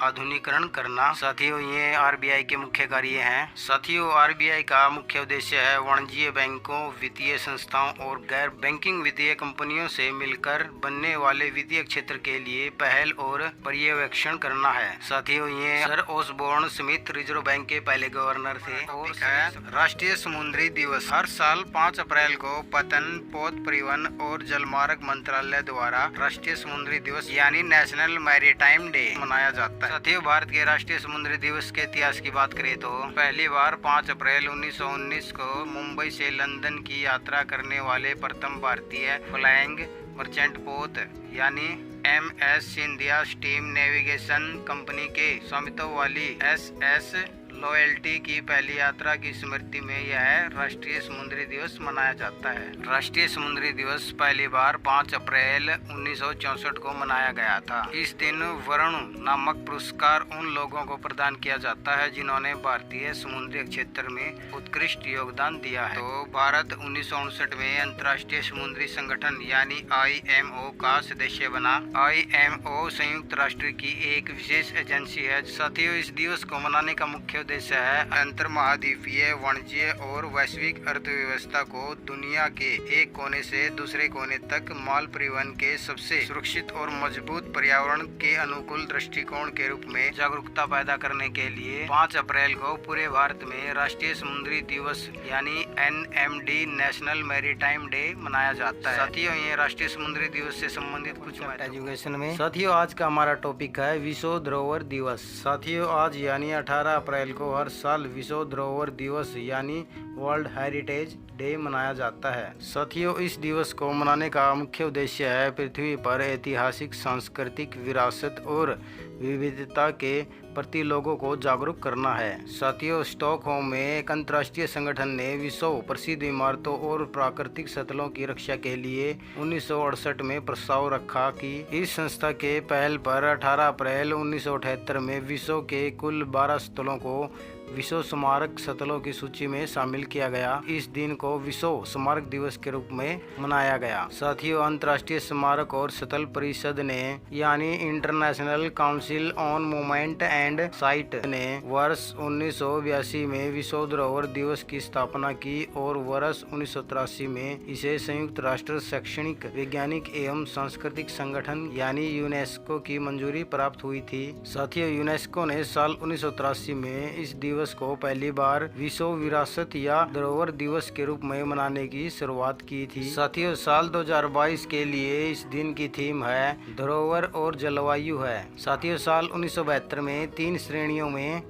आधुनिकीकरण करना। साथियों, ये RBI के मुख्य कार्य हैं। साथियों, RBI का मुख्य उद्देश्य है वाणिज्यिक बैंकों, वित्तीय संस्थाओं और गैर बैंकिंग वित्तीय कंपनियों से मिलकर बनने वाले वित्तीय क्षेत्र के लिए पहल और पर्यवेक्षण करना है। साथियों, ये sir Osborne Smith reserve bank के पहले गवर्नर थे। और राष्ट्रीय समुद्री दिवस हर साल 5 अप्रैल को पतन, पोत परिवहन और जलमार्ग मंत्रालय द्वारा राष्ट्रीय समुद्री दिवस यानी नेशनल मैरीटाइम डे मनाया जाता है। साथियों, भारत के राष्ट्रीय समुद्री दिवस के इतिहास की बात करें तो पहली बार 5 अप्रैल 1919 को मुंबई से लंदन की यात्रा करने वाले प्रथम भारतीय फ्लाइंग मर्चेंट पोत यानी MS Scindia steam navigation company के स्वामित्व वाली SS लॉयल्टी की पहली यात्रा की स्मृति में यह राष्ट्रीय समुद्री दिवस मनाया जाता है। राष्ट्रीय समुद्री दिवस पहली बार 5 अप्रैल 1964 को मनाया गया था। इस दिन वरुण नामक पुरस्कार उन लोगों को प्रदान किया जाता है जिन्होंने भारतीय समुद्री क्षेत्र में उत्कृष्ट योगदान दिया है। तो भारत 1959 में अंतर्राष्ट्रीय समुद्री संगठन यानी IMO का सदस्य बना। IMO संयुक्त राष्ट्र की एक विशेष एजेंसी है। साथियों, इस दिवस को मनाने का मुख्य उद्देश्य है अंतर महाद्वीपीय वाणिज्य और वैश्विक अर्थव्यवस्था को दुनिया के एक कोने से दूसरे कोने तक माल परिवहन के सबसे सुरक्षित और मजबूत पर्यावरण के अनुकूल दृष्टिकोण के रूप में जागरूकता पैदा करने के लिए 5 अप्रैल को पूरे भारत में राष्ट्रीय समुद्री दिवस यानी NMD नेशनल मैरीटाइम डे मनाया जाता है। साथियों, ये राष्ट्रीय समुद्री दिवस से संबंधित कुछ एजुकेशन में साथियों आज का हमारा टॉपिक है विश्व धरोहर दिवस। साथियों, आज यानी 18 अप्रैल को हर साल विश्व धरोहर दिवस यानी वर्ल्ड हेरिटेज डे मनाया जाता है। साथियों, इस दिवस को मनाने का मुख्य उद्देश्य है पृथ्वी पर ऐतिहासिक, सांस्कृतिक विरासत और विविधता के प्रति लोगों को जागरूक करना है। साथियों, स्टॉकहोम में एक अंतर्राष्ट्रीय संगठन ने विश्व प्रसिद्ध इमारतों और प्राकृतिक स्थलों की रक्षा के लिए 1968 में प्रस्ताव रखा कि इस संस्था के पहल पर 18 अप्रैल 1978 में विश्व के कुल 12 स्थलों को विश्व स्मारक स्थलों की सूची में शामिल किया गया। इस दिन को विश्व स्मारक दिवस के रूप में मनाया गया। साथियों, अंतर्राष्ट्रीय स्मारक और स्थल परिषद ने यानी international council on monument and site ने वर्ष 1982 में विश्व धरोहर दिवस की स्थापना की और वर्ष 1983 में इसे संयुक्त राष्ट्र शैक्षणिक, वैज्ञानिक एवं सांस्कृतिक संगठन यानी यूनेस्को की मंजूरी प्राप्त हुई थी। साथियों, यूनेस्को ने साल 1983 में इस दिवस को पहली बार विश्व विरासत या धरोहर दिवस के रूप में मनाने की शुरुआत की थी। साथियों, साल 2022 के लिए इस दिन की थीम है धरोहर और जलवायु है। साथियों, साल 1972 में 3 श्रेणियों में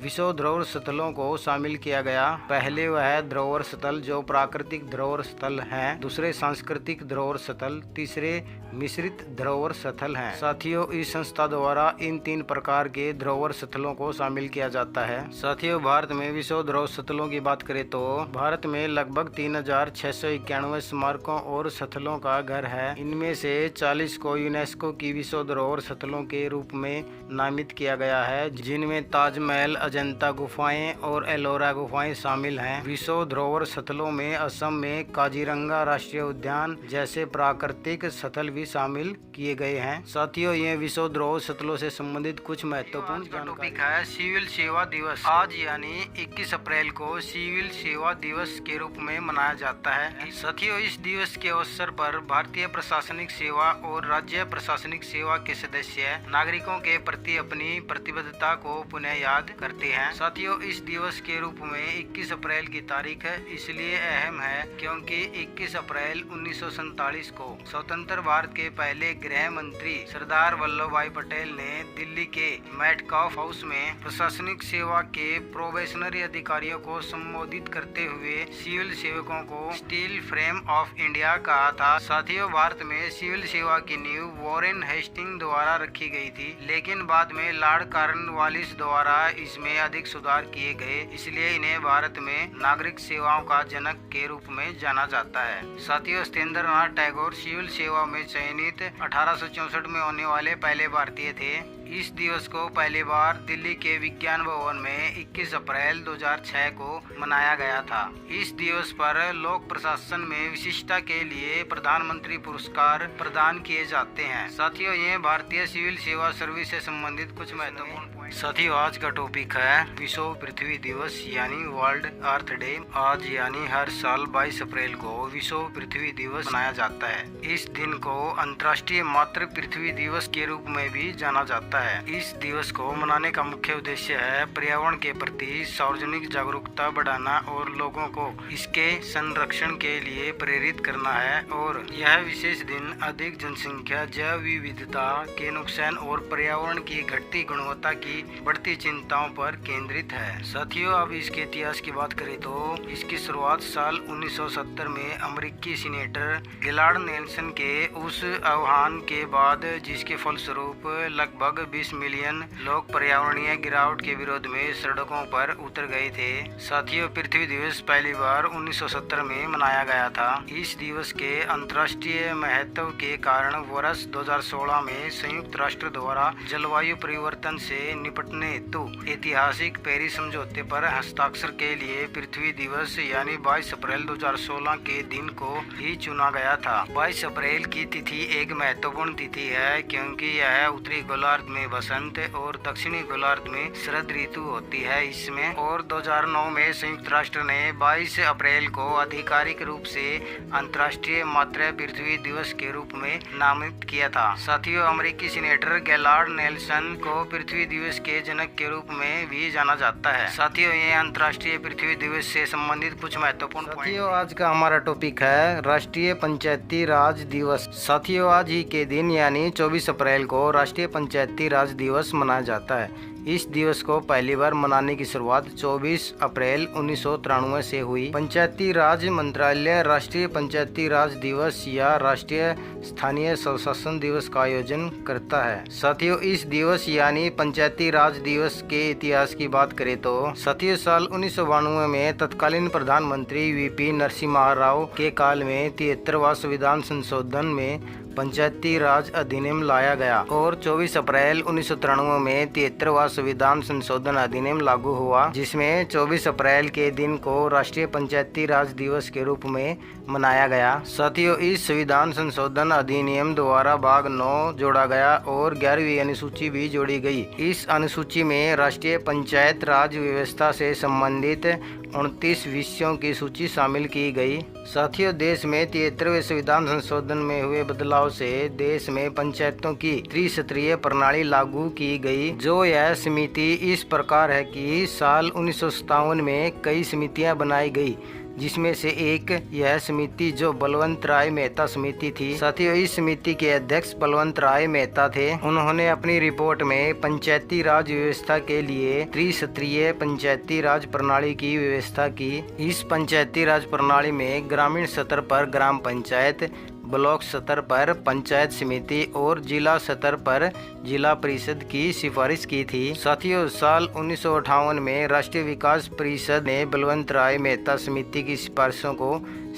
विश्व धरोहर स्थलों को शामिल किया गया। पहले वह धरोहर स्थल जो प्राकृतिक धरोहर स्थल हैं, दूसरे सांस्कृतिक धरोहर स्थल, तीसरे मिश्रित धरोहर स्थल हैं। साथियों, इस संस्था द्वारा इन 3 प्रकार के धरोहर स्थलों को शामिल किया जाता है। साथियों, भारत में विश्व धरोहर स्थलों की बात करें तो भारत में लगभग 3691 स्मारकों और स्थलों का घर है। इनमें से 40 को यूनेस्को की विश्व धरोहर स्थलों के रूप में नामित किया गया है, जिनमें ताजमहल, अजंता गुफाएं और एलोरा गुफाएं शामिल हैं। विश्व धरोहर स्थलों में असम में काजीरंगा राष्ट्रीय उद्यान जैसे प्राकृतिक स्थल भी शामिल किए गए हैं। साथियों, ये विश्व धरोहर स्थलों से संबंधित कुछ महत्वपूर्ण टॉपिक है सिविल सेवा दिवस। आज यानी 21 अप्रैल को सिविल सेवा दिवस के रूप में मनाया जाता है। साथियों, इस दिवस के अवसर पर भारतीय प्रशासनिक सेवा और राज्य प्रशासनिक सेवा के सदस्य नागरिकों के प्रति अपनी प्रतिबद्धता को पुनः याद करते हैं। साथियों, इस दिवस के रूप में 21 अप्रैल की तारीख इसलिए अहम है क्योंकि 21 अप्रैल 1947 को स्वतंत्र भारत के पहले गृह मंत्री सरदार वल्लभ भाई पटेल ने दिल्ली के मेटकाफ हाउस में प्रशासनिक सेवा के प्रोबेशनरी अधिकारियों को संबोधित करते हुए सिविल सेवकों को स्टील फ्रेम ऑफ इंडिया कहा था। साथियों, भारत में सिविल सेवा की नींव वॉरेन हेस्टिंग द्वारा रखी गई थी, लेकिन बाद में लॉर्ड कॉर्नवालिस द्वारा इसमें अधिक सुधार किए गए, इसलिए इन्हें भारत में नागरिक सेवाओं का जनक के रूप में जाना जाता है। साथियों, सत्येंद्रनाथ टैगोर सिविल सेवा में चयनित 1864 में होने वाले पहले भारतीय थे। इस दिवस को पहली बार दिल्ली के विज्ञान भवन में 21 अप्रैल 2006 को मनाया गया था। इस दिवस पर लोक प्रशासन में विशिष्टता के लिए प्रधानमंत्री पुरस्कार प्रदान किए जाते हैं। साथियों, ये भारतीय सिविल सेवा सर्विस से संबंधित कुछ महत्वपूर्ण पॉइंट। साथियों, आज का टॉपिक है विश्व पृथ्वी दिवस यानी वर्ल्ड अर्थ डे। आज यानी हर साल 22 अप्रैल को विश्व पृथ्वी दिवस मनाया जाता है। इस दिन को अंतर्राष्ट्रीय मातृ पृथ्वी दिवस के रूप में भी जाना जाता है। इस दिवस को मनाने का मुख्य उद्देश्य है पर्यावरण के प्रति सार्वजनिक जागरूकता बढ़ाना और लोगों को इसके संरक्षण के लिए प्रेरित करना है। और यह विशेष दिन अधिक जनसंख्या, जैव विविधता के नुकसान और पर्यावरण की घटती गुणवत्ता की बढ़ती चिंताओं पर केंद्रित है। साथियों, अब इसके इतिहास की बात करें तो इसकी शुरुआत साल 1970 में अमेरिकी सीनेटर गिलार्ड नेल्सन के उस आह्वान के बाद, जिसके फलस्वरूप लगभग 20 मिलियन लोग पर्यावरणीय गिरावट के विरोध में सड़कों पर उतर गए थे। साथियों, पृथ्वी दिवस पहली बार 1970 में मनाया गया था। इस दिवस के अंतर्राष्ट्रीय महत्व के कारण वर्ष 2016 में संयुक्त राष्ट्र द्वारा जलवायु परिवर्तन से निपटने हेतु ऐतिहासिक पेरिस समझौते पर हस्ताक्षर के लिए पृथ्वी दिवस यानी 22 अप्रैल 2016 के दिन को ही चुना गया था। 22 अप्रैल की तिथि एक महत्वपूर्ण तिथि है क्योंकि यह उत्तरी गोलार्ध में वसंत और दक्षिणी गोलार्ध में शरद ऋतु होती है इसमें। और 2009 में संयुक्त राष्ट्र ने 22 अप्रैल को आधिकारिक रूप से अंतर्राष्ट्रीय मातृ पृथ्वी दिवस के रूप में नामित किया था। साथियों, अमेरिकी सीनेटर गिलार्ड नेल्सन को पृथ्वी दिवस के जनक के रूप में भी जाना जाता है। साथियों, ये अंतर्राष्ट्रीय पृथ्वी दिवस से संबंधित कुछ महत्वपूर्ण साथियों, आज का हमारा टॉपिक है राष्ट्रीय पंचायती राज दिवस। साथियों, आज ही के दिन यानी 24 अप्रैल को राष्ट्रीय पंचायती राज दिवस मनाया जाता है। इस दिवस को पहली बार मनाने की शुरुआत 24 अप्रैल 1993 से हुई। पंचायती राज मंत्रालय राष्ट्रीय पंचायती राज दिवस या राष्ट्रीय स्थानीय स्वशासन दिवस का आयोजन करता है। साथियों, इस दिवस यानी पंचायती राज दिवस के इतिहास की बात करें तो साथियों, साल 1992 में तत्कालीन प्रधानमंत्री वीपी नरसिम्हा राव के काल में 73वां संविधान संशोधन में पंचायती राज अधिनियम लाया गया और 24 अप्रैल 1993 में 73वां संविधान संशोधन अधिनियम लागू हुआ, जिसमें 24 अप्रैल के दिन को राष्ट्रीय पंचायती राज दिवस के रूप में मनाया गया। साथियों, इस संविधान संशोधन अधिनियम द्वारा भाग 9 जोड़ा गया और 11वीं अनुसूची भी जोड़ी गई। इस अनुसूची में राष्ट्रीय पंचायत राज व्यवस्था से संबंधित 29 विषयों की सूची शामिल की गई। साथियों, देश में 73वें संविधान संशोधन में हुए बदलाव से देश में पंचायतों की त्रिस्तरीय प्रणाली लागू की गई। जो यह समिति इस प्रकार है कि साल 1957 में कई समितियां बनाई गई, जिसमें से एक यह समिति जो बलवंत राय मेहता समिति थी। साथियों, इस समिति के अध्यक्ष बलवंत राय मेहता थे। उन्होंने अपनी रिपोर्ट में पंचायती राज व्यवस्था के लिए त्रिस्तरीय पंचायती राज प्रणाली की व्यवस्था की। इस पंचायती राज प्रणाली में ग्रामीण स्तर पर ग्राम पंचायत, ब्लॉक स्तर पर पंचायत समिति और जिला स्तर पर जिला परिषद की सिफारिश की थी। साथियों, साल 1958 में राष्ट्रीय विकास परिषद ने बलवंत राय मेहता समिति की सिफारिशों को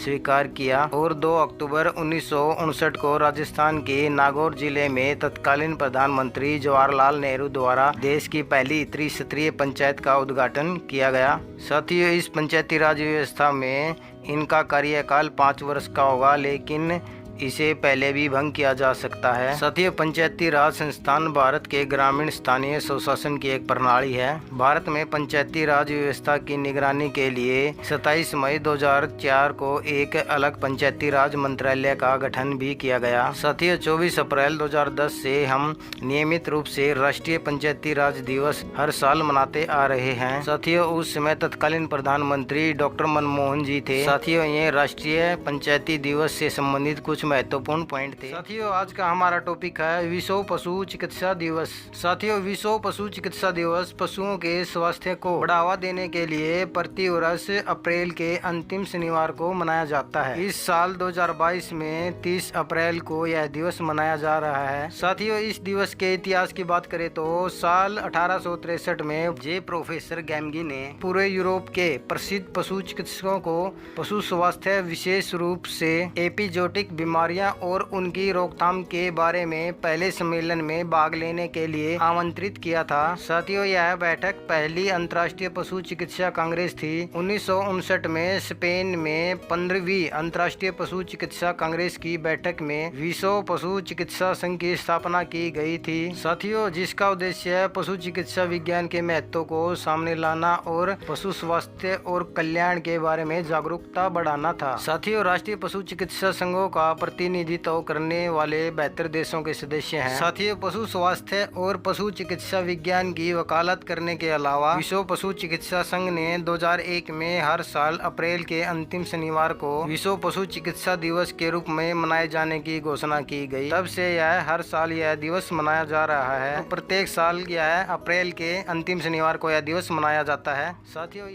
स्वीकार किया और 2 अक्टूबर 1959 को राजस्थान के नागौर जिले में तत्कालीन प्रधानमंत्री जवाहरलाल नेहरू द्वारा देश की पहली त्रिस्तरीय पंचायत का उद्घाटन किया गया। साथियों, इस पंचायती राज व्यवस्था में इनका कार्यकाल 5 वर्ष का होगा, लेकिन इसे पहले भी भंग किया जा सकता है। साथियों, पंचायती राज संस्थान भारत के ग्रामीण स्थानीय स्वशासन की एक प्रणाली है। भारत में पंचायती राज व्यवस्था की निगरानी के लिए 27 मई 2004 को एक अलग पंचायती राज मंत्रालय का गठन भी किया गया। साथियों, 24 अप्रैल 2010 से हम नियमित रूप से राष्ट्रीय पंचायती राज दिवस हर साल मनाते आ रहे हैं। साथियों, उस समय तत्कालीन प्रधानमंत्री डॉक्टर मनमोहन जी थे। साथियों, ये राष्ट्रीय पंचायती दिवस से संबंधित कुछ महत्वपूर्ण पॉइंट थे। साथियों, आज का हमारा टॉपिक है विश्व पशु चिकित्सा दिवस। साथियों, विश्व पशु चिकित्सा दिवस पशुओं के स्वास्थ्य को बढ़ावा देने के लिए प्रति वर्ष अप्रैल के अंतिम शनिवार को मनाया जाता है। इस साल 2022 में 30 अप्रैल को यह दिवस मनाया जा रहा है। साथियों, इस दिवस के इतिहास की बात करें तो साल 1863 में जे प्रोफेसर गैमगी ने पूरे यूरोप के प्रसिद्ध पशु चिकित्सकों को पशु स्वास्थ्य, विशेष रूप से एपिजोटिक बीमारियां और उनकी रोकथाम के बारे में पहले सम्मेलन में भाग लेने के लिए आमंत्रित किया था। साथियों, यह बैठक पहली अंतर्राष्ट्रीय पशु चिकित्सा कांग्रेस थी। 1959 में स्पेन में 15वीं अंतर्राष्ट्रीय पशु चिकित्सा कांग्रेस की बैठक में विश्व पशु चिकित्सा संघ की स्थापना की गई थी। साथियों, जिसका उद्देश्य पशु चिकित्सा विज्ञान के महत्व को सामने लाना और पशु स्वास्थ्य और कल्याण के बारे में जागरूकता बढ़ाना था। साथियों, राष्ट्रीय पशु चिकित्सा संघों का प्रतिनिधित्व करने वाले 72 देशों के सदस्य हैं। साथियों, पशु स्वास्थ्य और पशु चिकित्सा विज्ञान की वकालत करने के अलावा विश्व पशु चिकित्सा संघ ने 2001 में हर साल अप्रैल के अंतिम शनिवार को विश्व पशु चिकित्सा दिवस के रूप में मनाए जाने की घोषणा की गई। तब से यह हर साल यह दिवस मनाया जा रहा है। तो प्रत्येक साल यह अप्रैल के अंतिम शनिवार को यह दिवस मनाया जाता है। साथियों,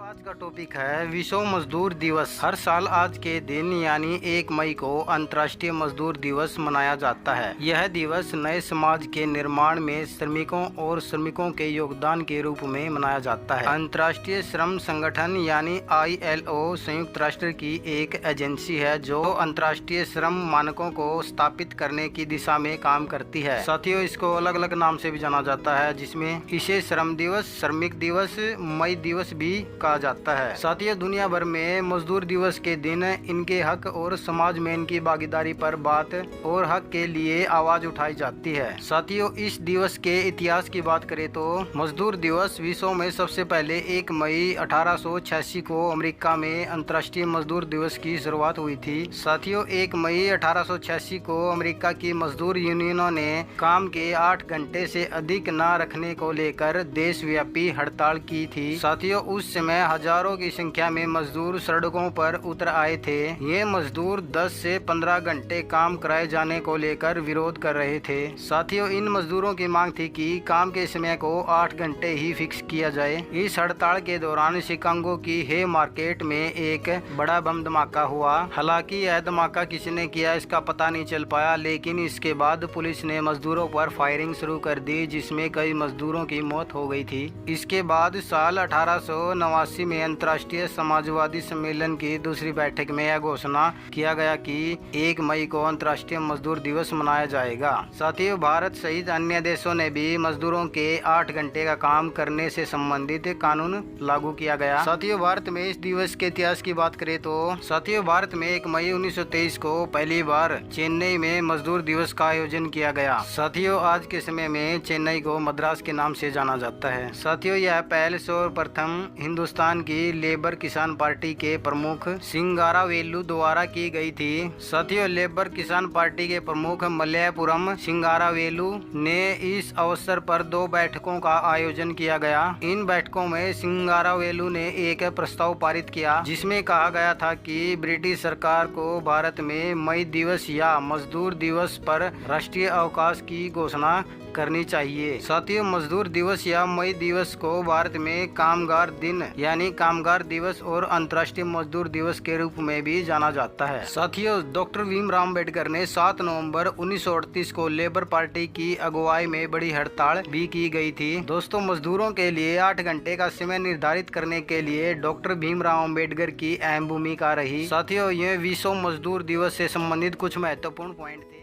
आज का टॉपिक है विश्व मजदूर दिवस। हर साल आज के दिन यानी 1 मई को अंतर्राष्ट्रीय मजदूर दिवस मनाया जाता है। यह दिवस नए समाज के निर्माण में श्रमिकों और श्रमिकों के योगदान के रूप में मनाया जाता है। अंतर्राष्ट्रीय श्रम संगठन यानी ILO संयुक्त राष्ट्र की एक एजेंसी है जो अंतर्राष्ट्रीय श्रम मानकों को स्थापित करने की दिशा में काम करती है। साथियों, इसको अलग अलग नाम से भी जाना जाता है, जिसमें इसे श्रम दिवस, श्रमिक दिवस, मई दिवस भी कहा जाता है। साथियों, दुनिया भर में मजदूर दिवस के दिन इनके हक और समाज में इनकी भागीदारी पर बात और हक के लिए आवाज उठाई जाती है। साथियों, इस दिवस के इतिहास की बात करें तो मजदूर दिवस विश्व में सबसे पहले 1 मई 1886 को अमेरिका में अंतर्राष्ट्रीय मजदूर दिवस की शुरुआत हुई थी। साथियों, 1 मई 1886 को अमेरिका की मजदूर यूनियनों ने काम के 8 घंटे से अधिक न रखने को लेकर देशव्यापी हड़ताल की थी। साथियों, उस समय हजारों की संख्या में मजदूर सड़कों पर उतर आए थे। ये मजदूर 10 से 15 घंटे काम कराए जाने को लेकर विरोध कर रहे थे। साथियों, इन मजदूरों की मांग थी कि काम के समय को 8 घंटे ही फिक्स किया जाए। इस हड़ताल के दौरान शिकागो की हे मार्केट में एक बड़ा बम धमाका हुआ। हालांकि यह धमाका किसने किया इसका पता नहीं चल पाया, लेकिन इसके बाद पुलिस ने मजदूरों पर फायरिंग शुरू कर दी, जिसमें कई मजदूरों की मौत हो गई थी। इसके बाद साल 1889 वाराणसी में अंतर्राष्ट्रीय समाजवादी सम्मेलन की दूसरी बैठक में यह घोषणा किया गया कि 1 मई को अंतर्राष्ट्रीय मजदूर दिवस मनाया जाएगा। साथियों, भारत सहित अन्य देशों ने भी मजदूरों के 8 घंटे का काम करने से संबंधित कानून लागू किया गया। साथियों, भारत में इस दिवस के इतिहास की बात करें तो साथियों, भारत में 1 मई 1923 को पहली बार चेन्नई में मजदूर दिवस का आयोजन किया गया। साथियों, आज के समय में चेन्नई को मद्रास के नाम से जाना जाता है। साथियों, यह पहले सर्वप्रथम हिंदुस्तान की लेबर किसान पार्टी के प्रमुख सिंगारावेलु द्वारा की गई थी। साथियों, लेबर किसान पार्टी के प्रमुख मलयापुरम सिंगारावेलु ने इस अवसर पर 2 बैठकों का आयोजन किया गया। इन बैठकों में सिंगारावेलु ने एक प्रस्ताव पारित किया जिसमें कहा गया था कि ब्रिटिश सरकार को भारत में मई दिवस या मजदूर दिवस पर राष्ट्रीय अवकाश की घोषणा करनी चाहिए। साथियों, मजदूर दिवस या मई दिवस को भारत में कामगार दिन यानी कामगार दिवस और अंतर्राष्ट्रीय मजदूर दिवस के रूप में भी जाना जाता है। साथियों, डॉक्टर भीमराव अम्बेडकर ने 7 नवंबर 1938 को लेबर पार्टी की अगुवाई में बड़ी हड़ताल भी की गई थी। दोस्तों, मजदूरों के लिए 8 घंटे का समय निर्धारित करने के लिए डॉक्टर भीमराव अम्बेडकर की अहम भूमिका रही। साथियों, ये विश्व मजदूर दिवस से संबंधित कुछ महत्वपूर्ण पॉइंट थे।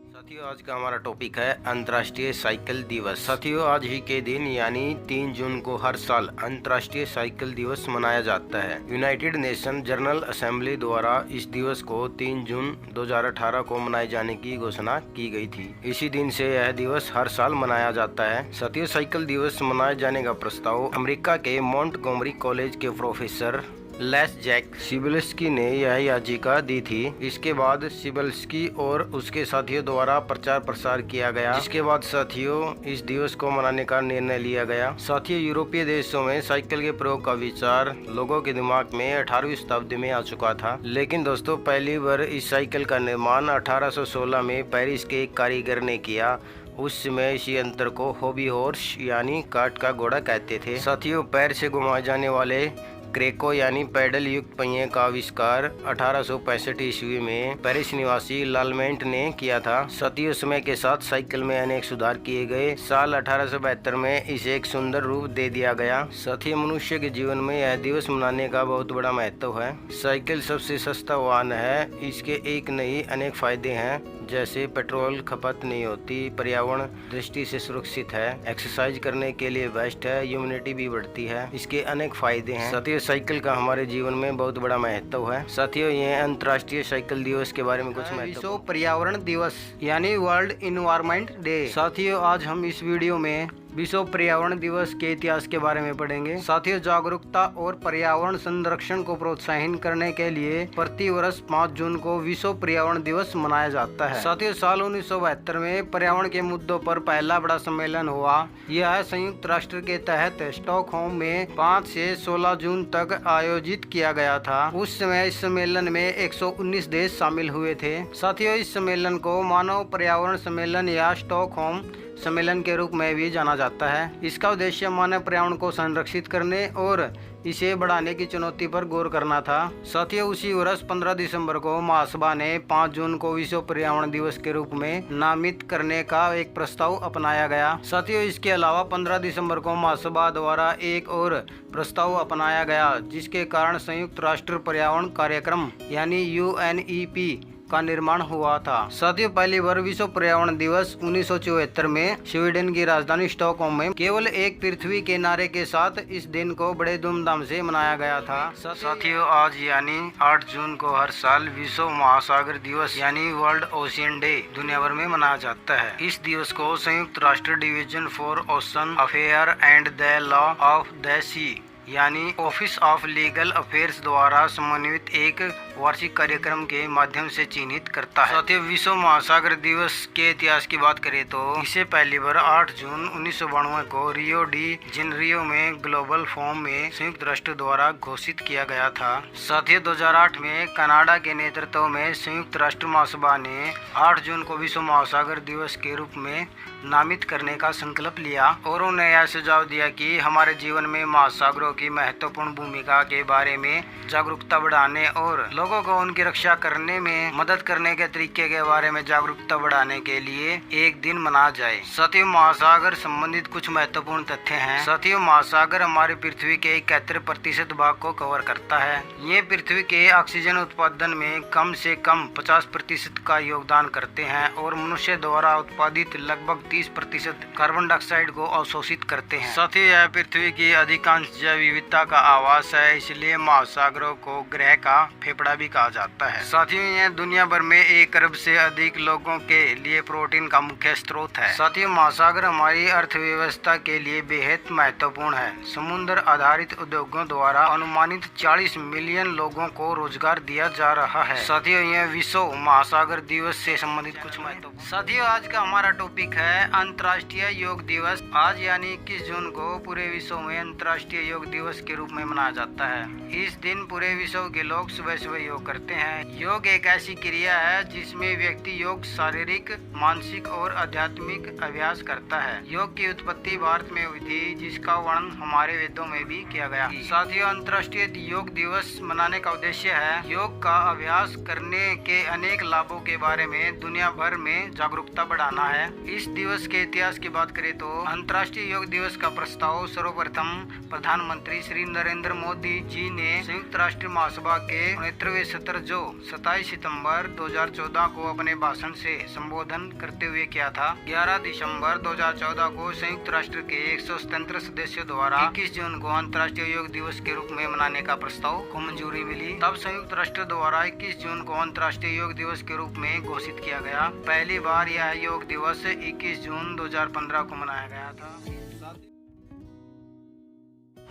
साथियों, आज का हमारा टॉपिक है अंतर्राष्ट्रीय साइकिल दिवस। साथियों, आज ही के दिन यानी 3 जून को हर साल अंतर्राष्ट्रीय साइकिल दिवस मनाया जाता है। यूनाइटेड नेशन जनरल असेंबली द्वारा इस दिवस को 3 जून 2018 को मनाए जाने की घोषणा की गई थी। इसी दिन से यह दिवस हर साल मनाया जाता है। साथियों, साइकिल दिवस मनाए जाने का प्रस्ताव अमेरिका के मॉन्टगोमरी कॉलेज के प्रोफेसर लेस जैक सिबिल्स्की ने यह याचिका दी थी। इसके बाद सिबिल्स्की और उसके साथियों द्वारा प्रचार प्रसार किया गया, जिसके बाद साथियों इस दिवस को मनाने का निर्णय लिया गया। साथियों, यूरोपीय देशों में साइकिल के प्रयोग का विचार लोगों के दिमाग में 18वीं शताब्दी में आ चुका था, लेकिन दोस्तों पहली बार इस साइकिल का निर्माण 1816 में पेरिस के एक कारीगर ने किया। उस समय इस यंत्र को हॉबी हॉर्स यानी काठ का घोड़ा कहते थे। साथियों, पैर से घुमाए जाने वाले क्रेको यानी पैडल युक्त पहिए का आविष्कार 1865 ईस्वी में पेरिस निवासी लालमेंट ने किया था। साथियों, समय के साथ साइकिल में अनेक सुधार किए गए। साल 1872 में इसे एक सुंदर रूप दे दिया गया। साथियों, मनुष्य के जीवन में यह दिवस मनाने का बहुत बड़ा महत्व है। साइकिल सबसे सस्ता वाहन है। इसके एक नहीं अनेक फायदे हैं, जैसे पेट्रोल खपत नहीं होती, पर्यावरण दृष्टि से सुरक्षित है, एक्सरसाइज करने के लिए बेस्ट है, इम्यूनिटी भी बढ़ती है। इसके अनेक फायदे हैं। साथियों, साइकिल का हमारे जीवन में बहुत बड़ा महत्व है। साथियों, ये अंतर्राष्ट्रीय साइकिल दिवस के बारे में कुछ महत्व। विश्व पर्यावरण दिवस यानी वर्ल्ड इन्वायरमेंट डे। साथियों, आज हम इस वीडियो में विश्व पर्यावरण दिवस के इतिहास के बारे में पढ़ेंगे। साथियों, जागरूकता और पर्यावरण संरक्षण को प्रोत्साहित करने के लिए प्रति वर्ष 5 जून को विश्व पर्यावरण दिवस मनाया जाता है। साथियों, साल 1972 में पर्यावरण के मुद्दों पर पहला बड़ा सम्मेलन हुआ। यह संयुक्त राष्ट्र के तहत स्टॉकहोम में 5 से 16 जून तक आयोजित किया गया था। उस समय इस सम्मेलन में 119 देश शामिल हुए थे। साथियों, इस सम्मेलन को मानव पर्यावरण सम्मेलन या स्टॉकहोम सम्मेलन के रूप में भी जाना जाता है। इसका उद्देश्य मानव पर्यावरण को संरक्षित करने और इसे बढ़ाने की चुनौती पर गौर करना था। साथियों, उसी वर्ष 15 दिसंबर को महासभा ने 5 जून को विश्व पर्यावरण दिवस के रूप में नामित करने का एक प्रस्ताव अपनाया गया। साथियों, इसके अलावा 15 दिसंबर को महासभा द्वारा एक और प्रस्ताव अपनाया गया, जिसके कारण संयुक्त राष्ट्र पर्यावरण कार्यक्रम यानी UNEP का निर्माण हुआ था। साथियों, पहली बार विश्व पर्यावरण दिवस 1974 में स्वीडन की राजधानी स्टॉकहोम में केवल एक पृथ्वी के नारे के साथ इस दिन को बड़े धूमधाम से मनाया गया था। साथियों, आज यानी 8 जून को हर साल विश्व महासागर दिवस यानी वर्ल्ड ओशियन डे दुनिया भर में मनाया जाता है। इस दिवस को संयुक्त राष्ट्र division for ocean affair and the law of the sea यानी ऑफिस ऑफ लीगल अफेयर्स द्वारा समन्वित एक वार्षिक कार्यक्रम के माध्यम से चिन्हित करता है। साथियों, विश्व महासागर दिवस के इतिहास की बात करें तो इसे पहली बार 8 जून 1992 को रियो डी जेनेरियो में ग्लोबल फोरम में संयुक्त राष्ट्र द्वारा घोषित किया गया था। साथियों, 2008 में कनाडा के नेतृत्व में संयुक्त राष्ट्र महासभा ने 8 जून को विश्व महासागर दिवस के रूप में नामित करने का संकल्प लिया और उन्हें यह सुझाव दिया कि हमारे जीवन में महासागरों की महत्वपूर्ण भूमिका के बारे में जागरूकता बढ़ाने और लोगों को उनकी रक्षा करने में मदद करने के तरीके के बारे में जागरूकता बढ़ाने के लिए एक दिन मनाया जाए। साथियों, महासागर संबंधित कुछ महत्वपूर्ण तथ्य हैं। साथियों, महासागर हमारी पृथ्वी के 71% भाग को कवर करता है। ये पृथ्वी के ऑक्सीजन उत्पादन में कम से कम 50% का योगदान करते हैं और मनुष्य द्वारा उत्पादित लगभग 30% कार्बन डाइऑक्साइड को अवशोषित करते हैं। साथियों, यह पृथ्वी की अधिकांश जैव विविधता का आवास है, इसलिए महासागरों को ग्रह का फेफड़ा भी कहा जाता है। साथियों, यह दुनिया भर में 1 अरब से अधिक लोगों के लिए प्रोटीन का मुख्य स्रोत है। साथियों, महासागर हमारी अर्थव्यवस्था के लिए बेहद महत्वपूर्ण है। समुद्र आधारित उद्योगों द्वारा अनुमानित 40 मिलियन लोगों को रोजगार दिया जा रहा है। साथियों, यह विश्व महासागर दिवस से संबंधित कुछ महत्वपूर्ण। साथियों, आज का हमारा टॉपिक है अंतर्राष्ट्रीय योग दिवस। आज यानी 21 जून को पूरे विश्व में अंतर्राष्ट्रीय योग दिवस के रूप में मनाया जाता है। इस दिन पूरे विश्व के लोग सुबह सुबह योग करते हैं। योग एक ऐसी क्रिया है जिसमें व्यक्ति योग शारीरिक, मानसिक और आध्यात्मिक अभ्यास करता है। योग की उत्पत्ति भारत में हुई थी, जिसका वर्णन हमारे वेदों में भी किया गया। साथियों, अंतर्राष्ट्रीय योग दिवस मनाने का उद्देश्य है योग का अभ्यास करने के अनेक लाभों के बारे में दुनिया भर में जागरूकता बढ़ाना है। इस दिवस के इतिहास की बात करें तो अंतर्राष्ट्रीय योग दिवस का प्रस्ताव सर्वप्रथम प्रधानमंत्री श्री नरेंद्र मोदी जी ने संयुक्त राष्ट्र महासभा के 69वें सत्र जो 27 सितंबर 2014 को अपने भाषण से संबोधन करते हुए किया था। 11 दिसंबर 2014 को संयुक्त राष्ट्र के 177 सदस्यों द्वारा 21 जून को अंतर्राष्ट्रीय योग दिवस के रूप में मनाने का प्रस्ताव को मंजूरी मिली। तब संयुक्त राष्ट्र द्वारा 21 जून को अंतर्राष्ट्रीय योग दिवस के रूप में घोषित किया गया। पहली बार यह योग दिवस 21 जून 2015 को मनाया गया था।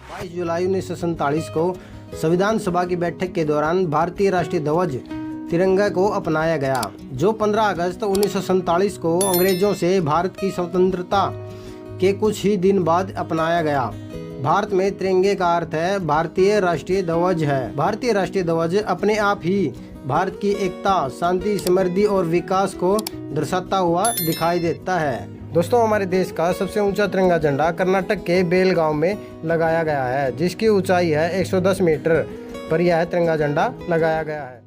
22 जुलाई 1947 को संविधान सभा की बैठक के दौरान भारतीय राष्ट्रीय ध्वज तिरंगा को अपनाया गया, जो 15 अगस्त 1947 को अंग्रेजों से भारत की स्वतंत्रता के कुछ ही दिन बाद अपनाया गया। भारत में तिरंगे का अर्थ है भारतीय राष्ट्रीय ध्वज है। भारतीय राष्ट्रीय ध्वज अपने आप ही भारत की एकता, शांति, समृद्धि और विकास को दर्शाता हुआ दिखाई देता है। दोस्तों, हमारे देश का सबसे ऊंचा तिरंगा झंडा कर्नाटक के बेलगांव में लगाया गया है, जिसकी ऊंचाई है 110 मीटर पर यह तिरंगा झंडा लगाया गया है।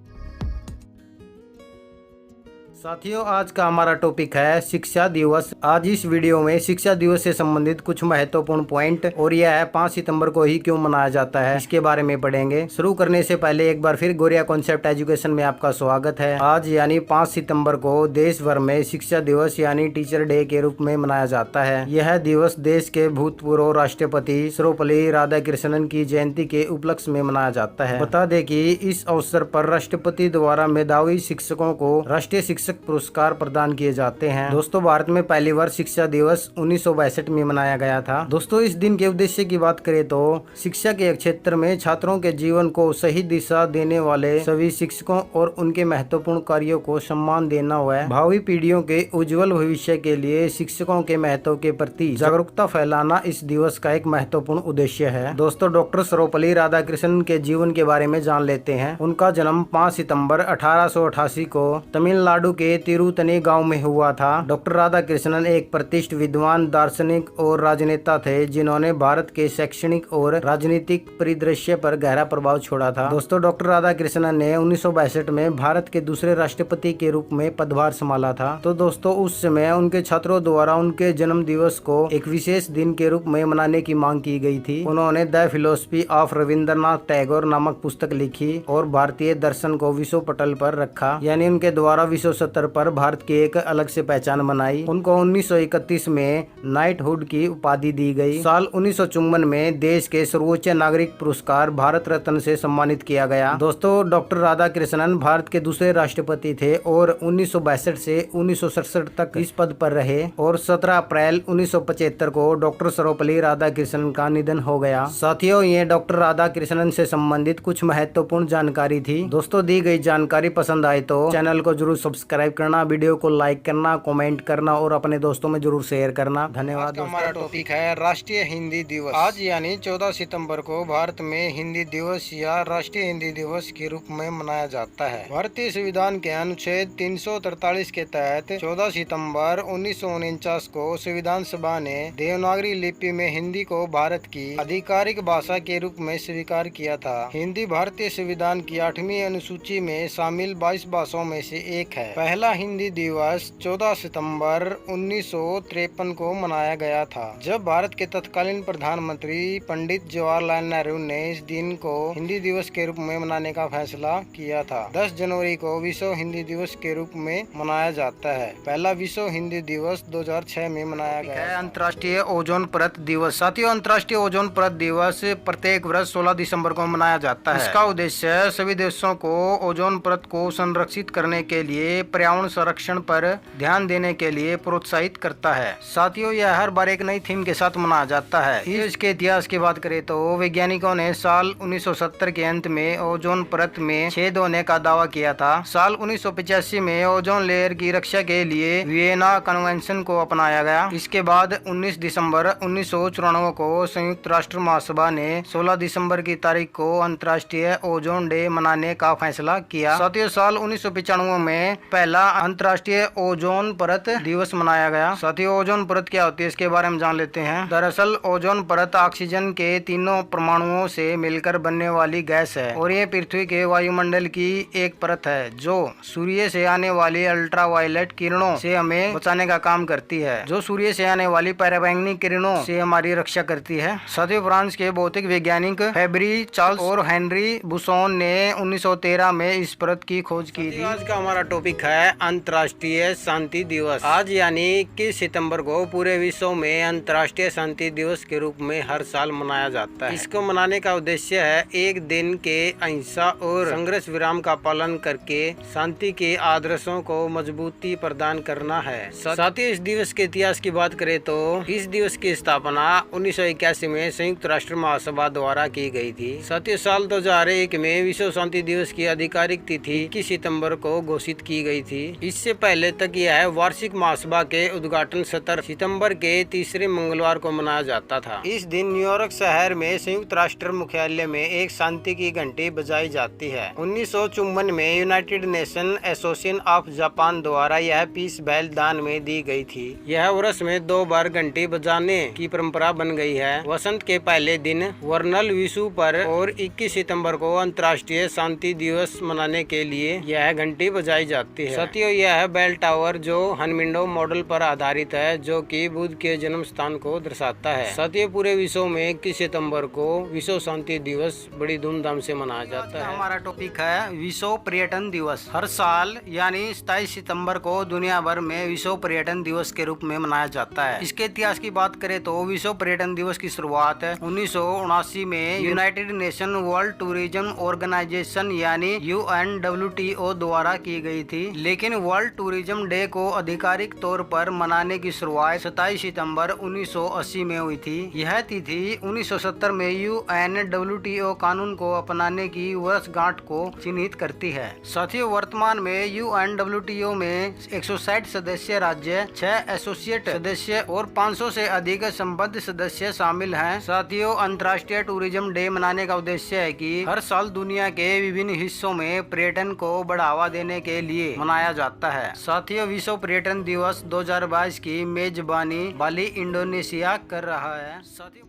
साथियों, आज का हमारा टॉपिक है शिक्षा दिवस। आज इस वीडियो में शिक्षा दिवस से संबंधित कुछ महत्वपूर्ण पॉइंट और यह है 5 सितंबर को ही क्यों मनाया जाता है, इसके बारे में पढ़ेंगे। शुरू करने से पहले एक बार फिर गोरिया कॉन्सेप्ट एजुकेशन में आपका स्वागत है। आज यानी 5 सितंबर को देश भर में शिक्षा दिवस यानी टीचर डे के रूप में मनाया जाता है। यह दिवस देश के भूतपूर्व राष्ट्रपति सर्वपल्ली राधाकृष्णन की जयंती के उपलक्ष्य में मनाया जाता है। बता दें कि इस अवसर पर राष्ट्रपति द्वारा मेधावी शिक्षकों को राष्ट्रीय शिक्षक पुरस्कार प्रदान किए जाते हैं। दोस्तों, भारत में पहली बार शिक्षा दिवस 1962 में मनाया गया था। दोस्तों, इस दिन के उद्देश्य की बात करें तो शिक्षा के क्षेत्र में छात्रों के जीवन को सही दिशा देने वाले सभी शिक्षकों और उनके महत्वपूर्ण कार्यों को सम्मान देना हुआ। भावी पीढ़ियों के उज्जवल भविष्य के लिए शिक्षकों के महत्व के प्रति जागरूकता फैलाना इस दिवस का एक महत्वपूर्ण उद्देश्य है। दोस्तों, डॉक्टर सर्वपल्ली राधाकृष्णन के जीवन के बारे में जान लेते हैं। उनका जन्म 5 सितंबर 1888 को तमिलनाडु के तिरुतनी गांव में हुआ था। डॉक्टर राधाकृष्णन एक प्रतिष्ठित विद्वान, दार्शनिक और राजनेता थे, जिन्होंने भारत के शैक्षणिक और राजनीतिक परिदृश्य पर गहरा प्रभाव छोड़ा था। दोस्तों, डॉक्टर राधाकृष्णन ने 1962 में भारत के दूसरे राष्ट्रपति के रूप में पदभार संभाला था। तो दोस्तों, उस समय उनके छात्रों द्वारा उनके जन्म दिवस को एक विशेष दिन के रूप में मनाने की मांग की गई थी। उन्होंने the philosophy of Rabindranath Tagore नामक पुस्तक लिखी और भारतीय दर्शन को विश्व पटल पर रखा, यानी उनके द्वारा विश्व स्तर पर भारत की एक अलग से पहचान बनाई। उनको 1931 में नाइटहुड की उपाधि दी गई। साल 1954 में देश के सर्वोच्च नागरिक पुरस्कार भारत रत्न से सम्मानित किया गया। दोस्तों, डॉक्टर राधाकृष्णन भारत के दूसरे राष्ट्रपति थे और 1962 से 1967 तक इस पद पर रहे और 17 अप्रैल 1975 को डॉक्टर सर्वपल्ली राधाकृष्णन का निधन हो गया। साथियों, ये डॉक्टर राधाकृष्णन से संबंधित कुछ महत्वपूर्ण जानकारी थी। दोस्तों, दी गई जानकारी पसंद आए तो चैनल को जरूर सब्सक्राइब सब्सक्राइब करना, वीडियो को लाइक करना, कमेंट करना और अपने दोस्तों में जरूर शेयर करना। धन्यवाद। हमारा टॉपिक है राष्ट्रीय हिंदी दिवस। आज यानी 14 सितंबर को भारत में हिंदी दिवस या राष्ट्रीय हिंदी दिवस के रूप में मनाया जाता है। भारतीय संविधान के अनुच्छेद 343 के तहत 14 सितंबर 1949 को संविधान सभा ने देवनागरी लिपि में हिंदी को भारत की आधिकारिक भाषा के रूप में स्वीकार किया था। हिंदी भारतीय संविधान की 8वीं अनुसूची में शामिल 22 भाषाओं में से एक है। पहला हिंदी दिवस 14 सितंबर 1953 को मनाया गया था, जब भारत के तत्कालीन प्रधानमंत्री पंडित जवाहरलाल नेहरू ने इस दिन को हिंदी दिवस के रूप में मनाने का फैसला किया था। 10 जनवरी को विश्व हिंदी दिवस के रूप में मनाया जाता है। पहला विश्व हिंदी दिवस 2006 में मनाया गया है। अंतर्राष्ट्रीय ओजोन परत दिवस। साथियों, अंतर्राष्ट्रीय ओजोन परत दिवस प्रत्येक वर्ष 16 दिसंबर को मनाया जाता है। इसका उद्देश्य सभी देशों को ओजोन परत को संरक्षित करने के लिए पर्यावरण संरक्षण पर ध्यान देने के लिए प्रोत्साहित करता है। साथियों, यह हर बार एक नई थीम के साथ मनाया जाता है। इसके इतिहास की बात करें तो वैज्ञानिकों ने साल 1970 के अंत में ओजोन परत में छेद होने का दावा किया था। साल 1985 में ओजोन लेयर की रक्षा के लिए वियना कन्वेंशन को अपनाया गया। इसके बाद 19 दिसंबर 1994 को संयुक्त राष्ट्र महासभा ने 16 दिसंबर की तारीख को अंतर्राष्ट्रीय ओजोन डे मनाने का फैसला किया। साथियों, साल 1995 में पहला अंतर्राष्ट्रीय ओजोन परत दिवस मनाया गया। साथियों, ओजोन परत क्या होती है इसके बारे में जान लेते हैं। दरअसल ओजोन परत ऑक्सीजन के तीनों परमाणुओं से मिलकर बनने वाली गैस है और ये पृथ्वी के वायुमंडल की एक परत है जो सूर्य से आने वाली अल्ट्रावायलेट किरणों से हमें बचाने का काम करती है, जो सूर्य से आने वाली पराबैंगनी किरणों से हमारी रक्षा करती है। साथियों, फ्रांस के भौतिक वैज्ञानिक फेब्री चार्ल्स और हेनरी बुसोन ने 1913 में इस परत की खोज की थी। आज का हमारा टॉपिक है अंतर्राष्ट्रीय शांति दिवस। आज यानी 21 सितंबर को पूरे विश्व में अंतर्राष्ट्रीय शांति दिवस के रूप में हर साल मनाया जाता है। इसको मनाने का उद्देश्य है एक दिन के अहिंसा और संघर्ष विराम का पालन करके शांति के आदर्शों को मजबूती प्रदान करना है। साथियों, इस दिवस के इतिहास की बात करें तो इस दिवस की स्थापना 1981 में संयुक्त राष्ट्र महासभा द्वारा की गई थी। साथियों, साल 2001 में विश्व शांति दिवस की आधिकारिक तिथि 21 सितंबर को घोषित की गई थी। इससे पहले तक यह वार्षिक महासभा के उद्घाटन 17 सितंबर के तीसरे मंगलवार को मनाया जाता था। इस दिन न्यूयॉर्क शहर में संयुक्त राष्ट्र मुख्यालय में एक शांति की घंटी बजाई जाती है। 1954 में United nation association of Japan द्वारा यह पीस बेल दान में दी गई थी। यह वर्ष में 2 बार घंटी बजाने की परंपरा बन गई है। वसंत के पहले दिन वर्नल विशु पर और 21 सितंबर को अंतर्राष्ट्रीय शांति दिवस मनाने के लिए यह घंटी बजाई जाती है। साथियों, यह बेल टावर जो हनमिंडो मॉडल पर आधारित है, जो कि बुद्ध के जन्म स्थान को दर्शाता है। साथियों, पूरे विश्व में 21 सितंबर को विश्व शांति दिवस बड़ी धूमधाम से मनाया जाता है। हमारा टॉपिक है विश्व पर्यटन दिवस। हर साल यानी 27 सितंबर को दुनिया भर में विश्व पर्यटन दिवस के रूप में मनाया जाता है। इसके इतिहास की बात करें तो विश्व पर्यटन दिवस की शुरुआत 1979 में United Nation World Tourism Organization यानी UNWTO द्वारा की गई थी, लेकिन वर्ल्ड टूरिज्म डे को आधिकारिक तौर पर मनाने की शुरुआत 27 सितंबर 1980 में हुई थी। यह तिथि 1970 में UNWTO कानून को अपनाने की वर्षगांठ को चिन्हित करती है। साथियों, वर्तमान में UNWTO में 160 सदस्य राज्य, 6 एसोसिएट सदस्य और 500 से अधिक संबद्ध सदस्य शामिल हैं। साथियों, अंतर्राष्ट्रीय टूरिज्म डे मनाने का उद्देश्य है कि हर साल दुनिया के विभिन्न हिस्सों में पर्यटन को बढ़ावा देने के लिए मनाया जाता है। साथियों, विश्व पर्यटन दिवस 2022 की मेजबानी बाली इंडोनेशिया कर रहा है। साथियों,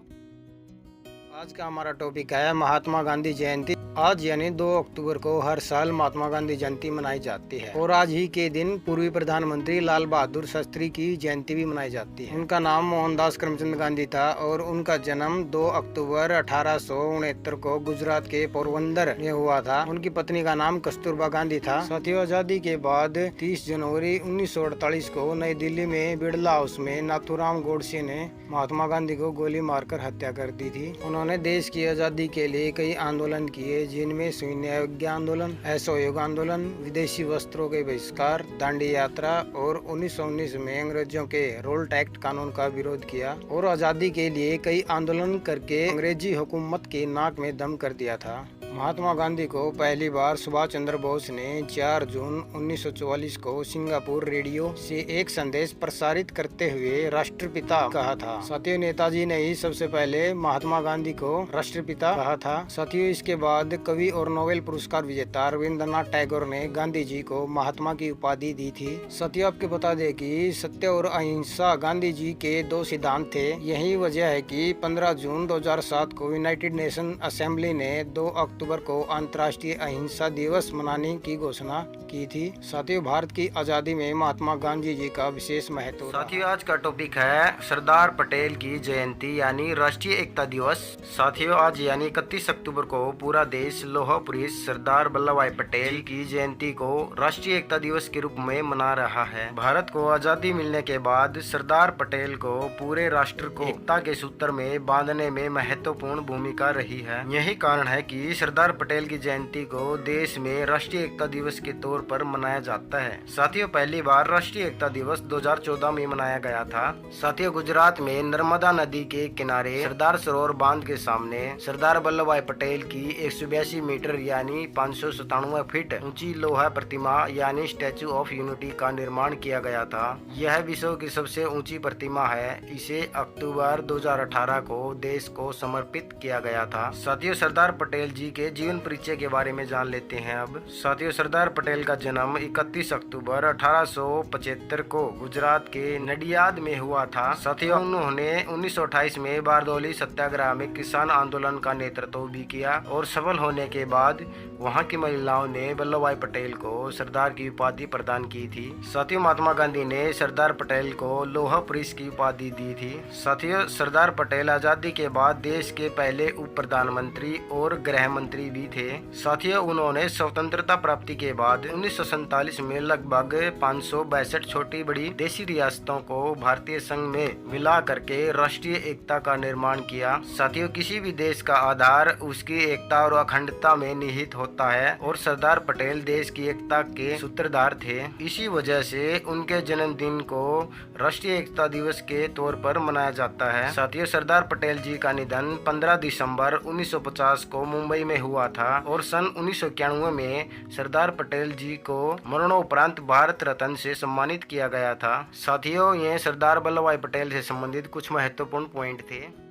आज का हमारा टॉपिक है महात्मा गांधी जयंती। आज यानी 2 अक्टूबर को हर साल महात्मा गांधी जयंती मनाई जाती है और आज ही के दिन पूर्व प्रधानमंत्री लाल बहादुर शास्त्री की जयंती भी मनाई जाती है। उनका नाम मोहनदास करमचंद गांधी था और उनका जन्म 2 अक्टूबर 1869 को गुजरात के पोरबंदर में हुआ था। उनकी पत्नी का नाम कस्तूरबा गांधी था। साथियों, आजादी के बाद 30 जनवरी 1948 को नई दिल्ली में बिड़ला हाउस में नाथूराम गोडसे ने महात्मा गांधी को गोली मारकर हत्या कर दी थी। उन्होंने देश की आजादी के लिए कई आंदोलन किए, जिनमें शून्य अवज्ञा आंदोलन, असहयोग आंदोलन, विदेशी वस्त्रों के बहिष्कार, दांडी यात्रा और 1919 में अंग्रेजों के रोल्ट एक्ट कानून का विरोध किया और आजादी के लिए कई आंदोलन करके अंग्रेजी हुकूमत के नाक में दम कर दिया था। महात्मा गांधी को पहली बार सुभाष चंद्र बोस ने 4 जून 1944 को सिंगापुर रेडियो से एक संदेश प्रसारित करते हुए राष्ट्रपिता कहा था। साथियों, नेताजी ने ही सबसे पहले महात्मा गांधी को राष्ट्रपिता कहा था। साथियों, इसके बाद कवि और नोबेल पुरस्कार विजेता रविंद्रनाथ टैगोर ने गांधी जी को महात्मा की उपाधि दी थी। साथियों, आपको बता दें कि सत्य और अहिंसा गांधी जी के 2 सिद्धांत थे। यही वजह है कि 15 जून 2007 को यूनाइटेड नेशन असेंबली ने 2 अक्टूबर को अंतर्राष्ट्रीय अहिंसा दिवस मनाने की घोषणा की थी। साथियों, भारत की आजादी में महात्मा गांधी जी का विशेष महत्व। साथियों, आज का टॉपिक है सरदार पटेल की जयंती यानी राष्ट्रीय एकता दिवस। साथियों, आज यानी 31 अक्टूबर को पूरा देश लौह पुरुष सरदार वल्लभ भाई पटेल की जयंती को राष्ट्रीय एकता दिवस के रूप में मना रहा है। भारत को आजादी मिलने के बाद सरदार पटेल को पूरे राष्ट्र को एकता के सूत्र में बांधने में महत्वपूर्ण भूमिका रही है। यही कारण है कि सरदार पटेल की जयंती को देश में राष्ट्रीय एकता दिवस के तौर पर मनाया जाता है। साथियों, पहली बार राष्ट्रीय एकता दिवस 2014 में मनाया गया था। साथियों, गुजरात में नर्मदा नदी के किनारे सरदार सरोवर बांध के सामने सरदार वल्लभ भाई पटेल की 182 मीटर यानी 597 फीट ऊंची लोहा प्रतिमा यानी स्टैचू ऑफ यूनिटी का निर्माण किया गया था। यह विश्व की सबसे ऊंची प्रतिमा है। इसे अक्टूबर 2018 को देश को समर्पित किया गया था। साथियों, सरदार पटेल जी के जीवन परिचय के बारे में जान लेते हैं अब। साथियों, सरदार पटेल का जन्म 31 अक्टूबर 1875 को गुजरात के नडियाद में हुआ था। साथियों, उन्होंने 1928 में बारदौली सत्याग्रह में किसान आंदोलन का नेतृत्व भी किया और सफल होने के बाद वहां की महिलाओं ने वल्लभ भाई पटेल को सरदार की उपाधि प्रदान की थी। साथियों, महात्मा गांधी ने सरदार पटेल को लौह पुरुष की उपाधि दी थी। साथियों, सरदार पटेल आजादी के बाद देश के पहले उप प्रधानमंत्री और गृह मंत्री भी थे। साथियों, उन्होंने स्वतंत्रता प्राप्ति के बाद 1947 में लगभग 562 छोटी बड़ी देशी रियासतों को भारतीय संघ में मिला करके राष्ट्रीय एकता का निर्माण किया। साथियों, किसी भी देश का आधार उसकी एकता और अखंडता में निहित होता है और सरदार पटेल देश की एकता के सूत्रधार थे। इसी वजह से उनके जन्मदिन को राष्ट्रीय एकता दिवस के तौर पर मनाया जाता है। साथियों, सरदार पटेल जी का निधन 15 दिसंबर 1950 को मुंबई में हुआ था और सन 1991 में सरदार पटेल जी को मरणोपरांत भारत रत्न से सम्मानित किया गया था। साथियों, ये सरदार वल्लभ भाई पटेल से संबंधित कुछ महत्वपूर्ण पॉइंट थे।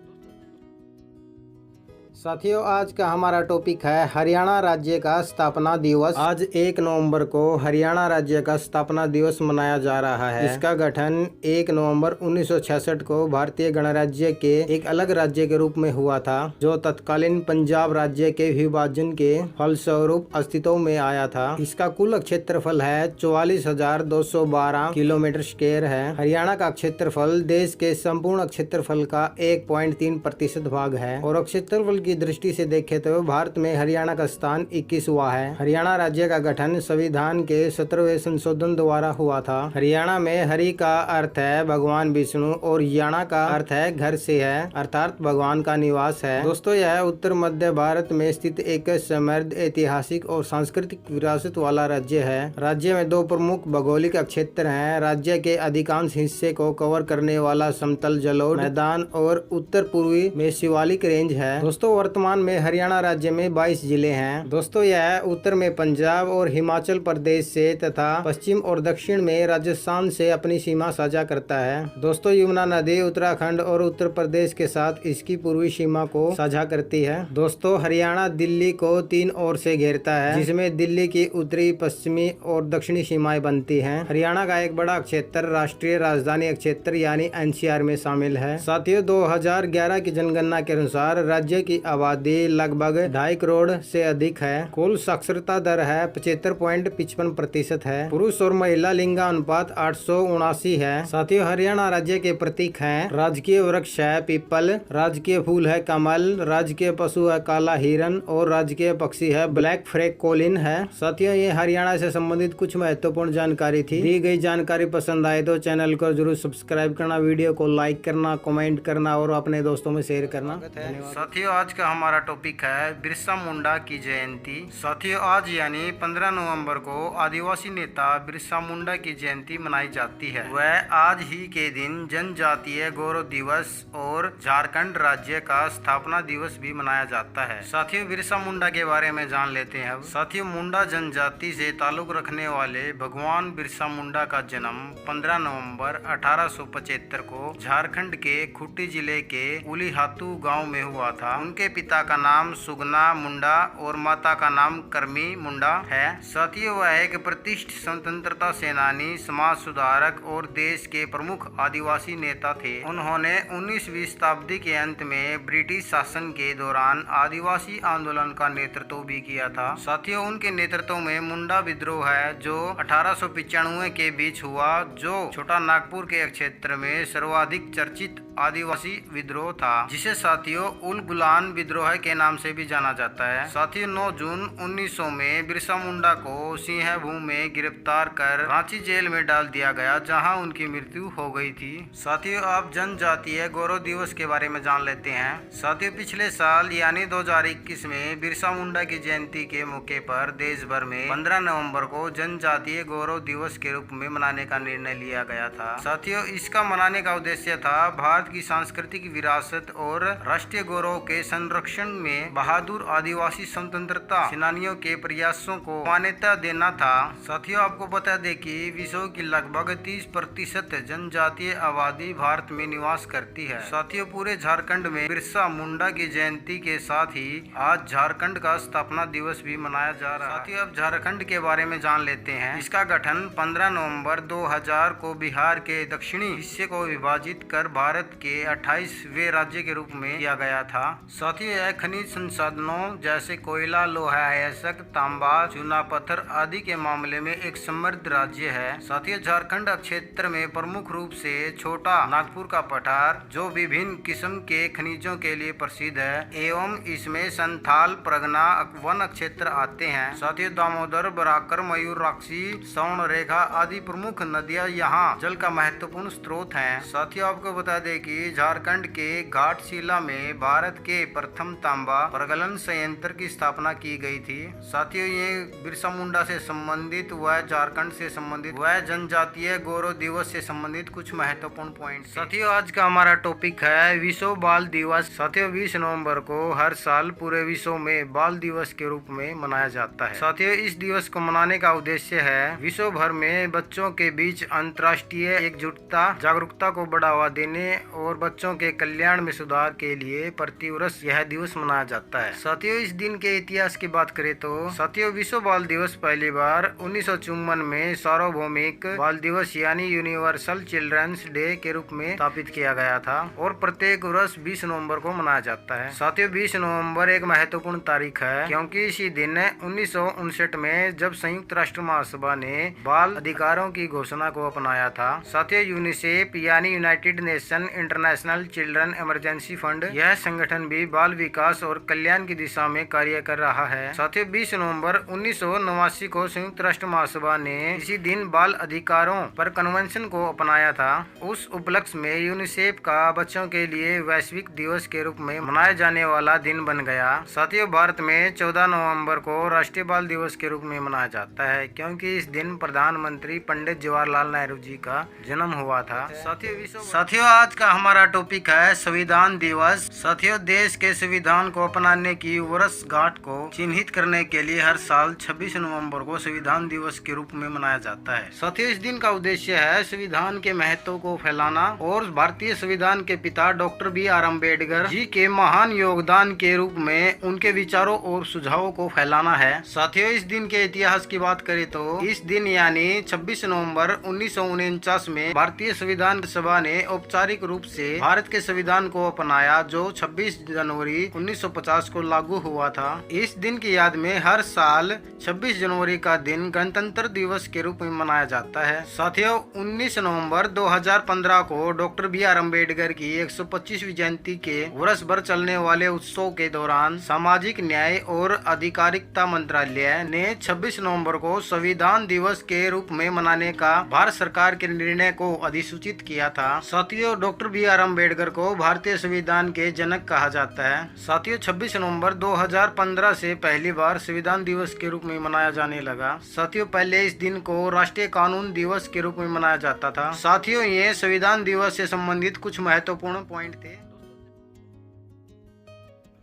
साथियों, आज का हमारा टॉपिक है हरियाणा राज्य का स्थापना दिवस। आज 1 नवंबर को हरियाणा राज्य का स्थापना दिवस मनाया जा रहा है। इसका गठन 1 नवंबर 1966 को भारतीय गणराज्य के एक अलग राज्य के रूप में हुआ था, जो तत्कालीन पंजाब राज्य के विभाजन के फलस्वरूप अस्तित्व में आया था। इसका कुल क्षेत्रफल है 44,212 किलोमीटर स्क्वायर है। हरियाणा का क्षेत्रफल देश के संपूर्ण क्षेत्रफल का 1.3% भाग है और क्षेत्रफल की दृष्टि से देखें तो भारत में हरियाणा का स्थान 21वां है। हरियाणा राज्य का गठन संविधान के 17वें संशोधन द्वारा हुआ था। हरियाणा में हरि का अर्थ है भगवान विष्णु और याना का अर्थ है घर से है, अर्थात भगवान का निवास है। दोस्तों, यह उत्तर मध्य भारत में स्थित एक समृद्ध ऐतिहासिक और सांस्कृतिक विरासत वाला राज्य है। राज्य में 2 प्रमुख भौगोलिक क्षेत्र हैं। राज्य के अधिकांश हिस्से को कवर करने वाला समतल जलोढ़ मैदान और उत्तर पूर्वी में शिवालिक रेंज है। दोस्तों, वर्तमान में हरियाणा राज्य में 22 जिले हैं। दोस्तों, यह उत्तर में पंजाब और हिमाचल प्रदेश से तथा पश्चिम और दक्षिण में राजस्थान से अपनी सीमा साझा करता है। दोस्तों, यमुना नदी उत्तराखंड और उत्तर प्रदेश के साथ इसकी पूर्वी सीमा को साझा करती है। दोस्तों, हरियाणा दिल्ली को 3 ओर से घेरता है, जिसमें दिल्ली की उत्तरी, पश्चिमी और दक्षिणी सीमाएं बनती हैं। हरियाणा का एक बड़ा क्षेत्र राष्ट्रीय राजधानी क्षेत्र यानी NCR में शामिल है। साथियों, 2011 की जनगणना के अनुसार राज्य की आबादी लगभग 2.5 करोड़ से अधिक है। कुल साक्षरता दर है 75.55% है। पुरुष और महिला लिंगानुपात 879 है। साथियों, हरियाणा राज्य के प्रतीक हैं राजकीय वृक्ष है पीपल, राजकीय फूल है कमल, राजकीय पशु है काला हिरन और राजकीय पक्षी है ब्लैक फ्रैग कोलिन है। साथियों, ये हरियाणा से संबंधित कुछ महत्वपूर्ण जानकारी थी। दी गई जानकारी पसंद आए तो चैनल को जरूर सब्सक्राइब करना, वीडियो को लाइक करना, कमेंट करना और अपने दोस्तों में शेयर करना। साथियों, आज आज का हमारा टॉपिक है बिरसा मुंडा की जयंती। साथियों, आज यानी 15 नवंबर को आदिवासी नेता बिरसा मुंडा की जयंती मनाई जाती है। वह आज ही के दिन जनजातीय गौरव दिवस और झारखंड राज्य का स्थापना दिवस भी मनाया जाता है। साथियों, बिरसा मुंडा के बारे में जान लेते हैं। साथियों, मुंडा जनजाति से ताल्लुक रखने वाले भगवान बिरसा मुंडा का जन्म 15 नवंबर 1875 को झारखंड के खूंटी जिले के उलीहातू गांव में हुआ था। उनके पिता का नाम सुगना मुंडा और माता का नाम करमी मुंडा है। साथियों, वह एक प्रतिष्ठित स्वतंत्रता सेनानी, समाज सुधारक और देश के प्रमुख आदिवासी नेता थे। उन्होंने 19वीं शताब्दी के अंत में ब्रिटिश शासन के दौरान आदिवासी आंदोलन का नेतृत्व भी किया था। साथियों, उनके नेतृत्व में मुंडा विद्रोह है जो 1895 के बीच हुआ, जो छोटा नागपुर के क्षेत्र में सर्वाधिक चर्चित आदिवासी विद्रोह था, जिसे साथियों उल गुलान विद्रोह के नाम से भी जाना जाता है। साथियों, 9 जून 1900 में बिरसा मुंडा को सिंहभूम में गिरफ्तार कर रांची जेल में डाल दिया गया, जहां उनकी मृत्यु हो गई थी। साथियों, आप जनजातीय गौरव दिवस के बारे में जान लेते हैं। साथियों, पिछले साल यानी 2021 में बिरसा मुंडा की जयंती के मौके पर देश भर में 15 नवंबर को जनजातीय गौरव दिवस के रूप में मनाने का निर्णय लिया गया था। साथियों, इसका मनाने का उद्देश्य था भारत की सांस्कृतिक विरासत और राष्ट्रीय गौरव के संरक्षण में बहादुर आदिवासी स्वतंत्रता सेनानियों के प्रयासों को मान्यता देना था। साथियों, आपको बता दें कि विश्व की लगभग 30% जनजातीय आबादी भारत में निवास करती है। साथियों, पूरे झारखंड में बिरसा मुंडा की जयंती के साथ ही आज झारखंड का स्थापना दिवस भी मनाया जा रहा है। साथियों, अब झारखंड के बारे में जान लेते हैं। इसका गठन 15 नवंबर 2000 को बिहार के दक्षिणी हिस्से को विभाजित कर भारत के 28वें राज्य के रूप में किया गया था। साथियों, यह खनिज संसाधनों जैसे कोयला, लोहा अयस्क, तांबा, चूना पत्थर आदि के मामले में एक समृद्ध राज्य है। साथियों, झारखंड क्षेत्र में प्रमुख रूप से छोटा नागपुर का पठार, जो विभिन्न किस्म के खनिजों के लिए प्रसिद्ध है, एवं इसमें संथाल, प्रगना वन क्षेत्र आते हैं। साथियों, दामोदर, बराकर, मयूराक्षी, स्वर्ण रेखा आदि प्रमुख नदियां यहाँ जल का महत्वपूर्ण स्रोत हैं। साथियों, आपको बता दें कि झारखंड के घाटशिला में भारत के प्रथम तांबा प्रगलन संयंत्र की स्थापना की गई थी। साथियों, ये बिरसा मुंडा से संबंधित व झारखंड से संबंधित व जनजातीय गौरव दिवस से संबंधित कुछ महत्वपूर्ण पॉइंट। साथियों, आज का हमारा टॉपिक है विश्व बाल दिवस। साथियों, 20 नवंबर को हर साल पूरे विश्व में बाल दिवस के रूप में मनाया जाता है। साथियों, इस दिवस को मनाने का उद्देश्य है विश्व भर में बच्चों के बीच अंतर्राष्ट्रीय एकजुटता, जागरूकता को बढ़ावा देने और बच्चों के कल्याण में सुधार के लिए प्रतिवर्ष यह दिवस मनाया जाता है। साथियों, इस दिन के इतिहास की बात करें तो साथियों, विश्व बाल दिवस पहली बार 1954 में सार्वभौमिक बाल दिवस यानी यूनिवर्सल चिल्ड्रंस डे के रूप में स्थापित किया गया था और प्रत्येक वर्ष 20 नवंबर को मनाया जाता है। साथियों, 20 नवंबर एक महत्वपूर्ण तारीख है, क्योंकि इसी दिन 1959 में जब संयुक्त राष्ट्र महासभा ने बाल अधिकारों की घोषणा को अपनाया था। साथियों, यूनिसेफ यानी United nation international children emergency fund, यह संगठन भी बाल विकास और कल्याण की दिशा में कार्य कर रहा है। साथियों, 20 नवंबर 1989 को संयुक्त राष्ट्र महासभा ने इसी दिन बाल अधिकारों पर कन्वेंशन को अपनाया था। उस उपलक्ष्य में यूनिसेफ का बच्चों के लिए वैश्विक दिवस के रूप में मनाए जाने वाला दिन बन गया। साथियों, भारत में 14 नवंबर को राष्ट्रीय बाल दिवस के रूप में मनाया जाता है, क्योंकि इस दिन प्रधानमंत्री पंडित जवाहरलाल नेहरू जी का जन्म हुआ था। साथियों, आज का हमारा टॉपिक है संविधान दिवस। साथियों, देश के संविधान को अपनाने की वर्षगांठ को चिन्हित करने के लिए हर साल 26 नवंबर को संविधान दिवस के रूप में मनाया जाता है। साथियों, इस दिन का उद्देश्य है संविधान के महत्व को फैलाना और भारतीय संविधान के पिता डॉक्टर BR अम्बेडकर जी के महान योगदान के रूप में उनके विचारों और सुझावों को फैलाना है। साथियों, इस दिन के इतिहास की बात करें तो इस दिन यानी 26 नवंबर 1949 में भारतीय संविधान सभा ने औपचारिक रूप से भारत के संविधान को अपनाया, जो 26 जनवरी 1950 को लागू हुआ था। इस दिन की याद में हर साल 26 जनवरी का दिन गणतंत्र दिवस के रूप में मनाया जाता है। साथियों, 19 नवंबर 2015 को डॉक्टर BR अम्बेडकर की 125वीं जयंती के वर्ष भर चलने वाले उत्सव के दौरान सामाजिक न्याय और अधिकारिता मंत्रालय ने 26 नवंबर को संविधान दिवस के रूप में मनाने का भारत सरकार के निर्णय को अधिसूचित किया था। साथियों, डॉक्टर BR अम्बेडकर को भारतीय संविधान के जनक कहा जाता जाता है। साथियों 26 नवंबर 2015 से पहली बार संविधान दिवस के रूप में मनाया जाने लगा। साथियों पहले इस दिन को राष्ट्रीय कानून दिवस के रूप में मनाया जाता था। साथियों ये संविधान दिवस से संबंधित कुछ महत्वपूर्ण पॉइंट थे।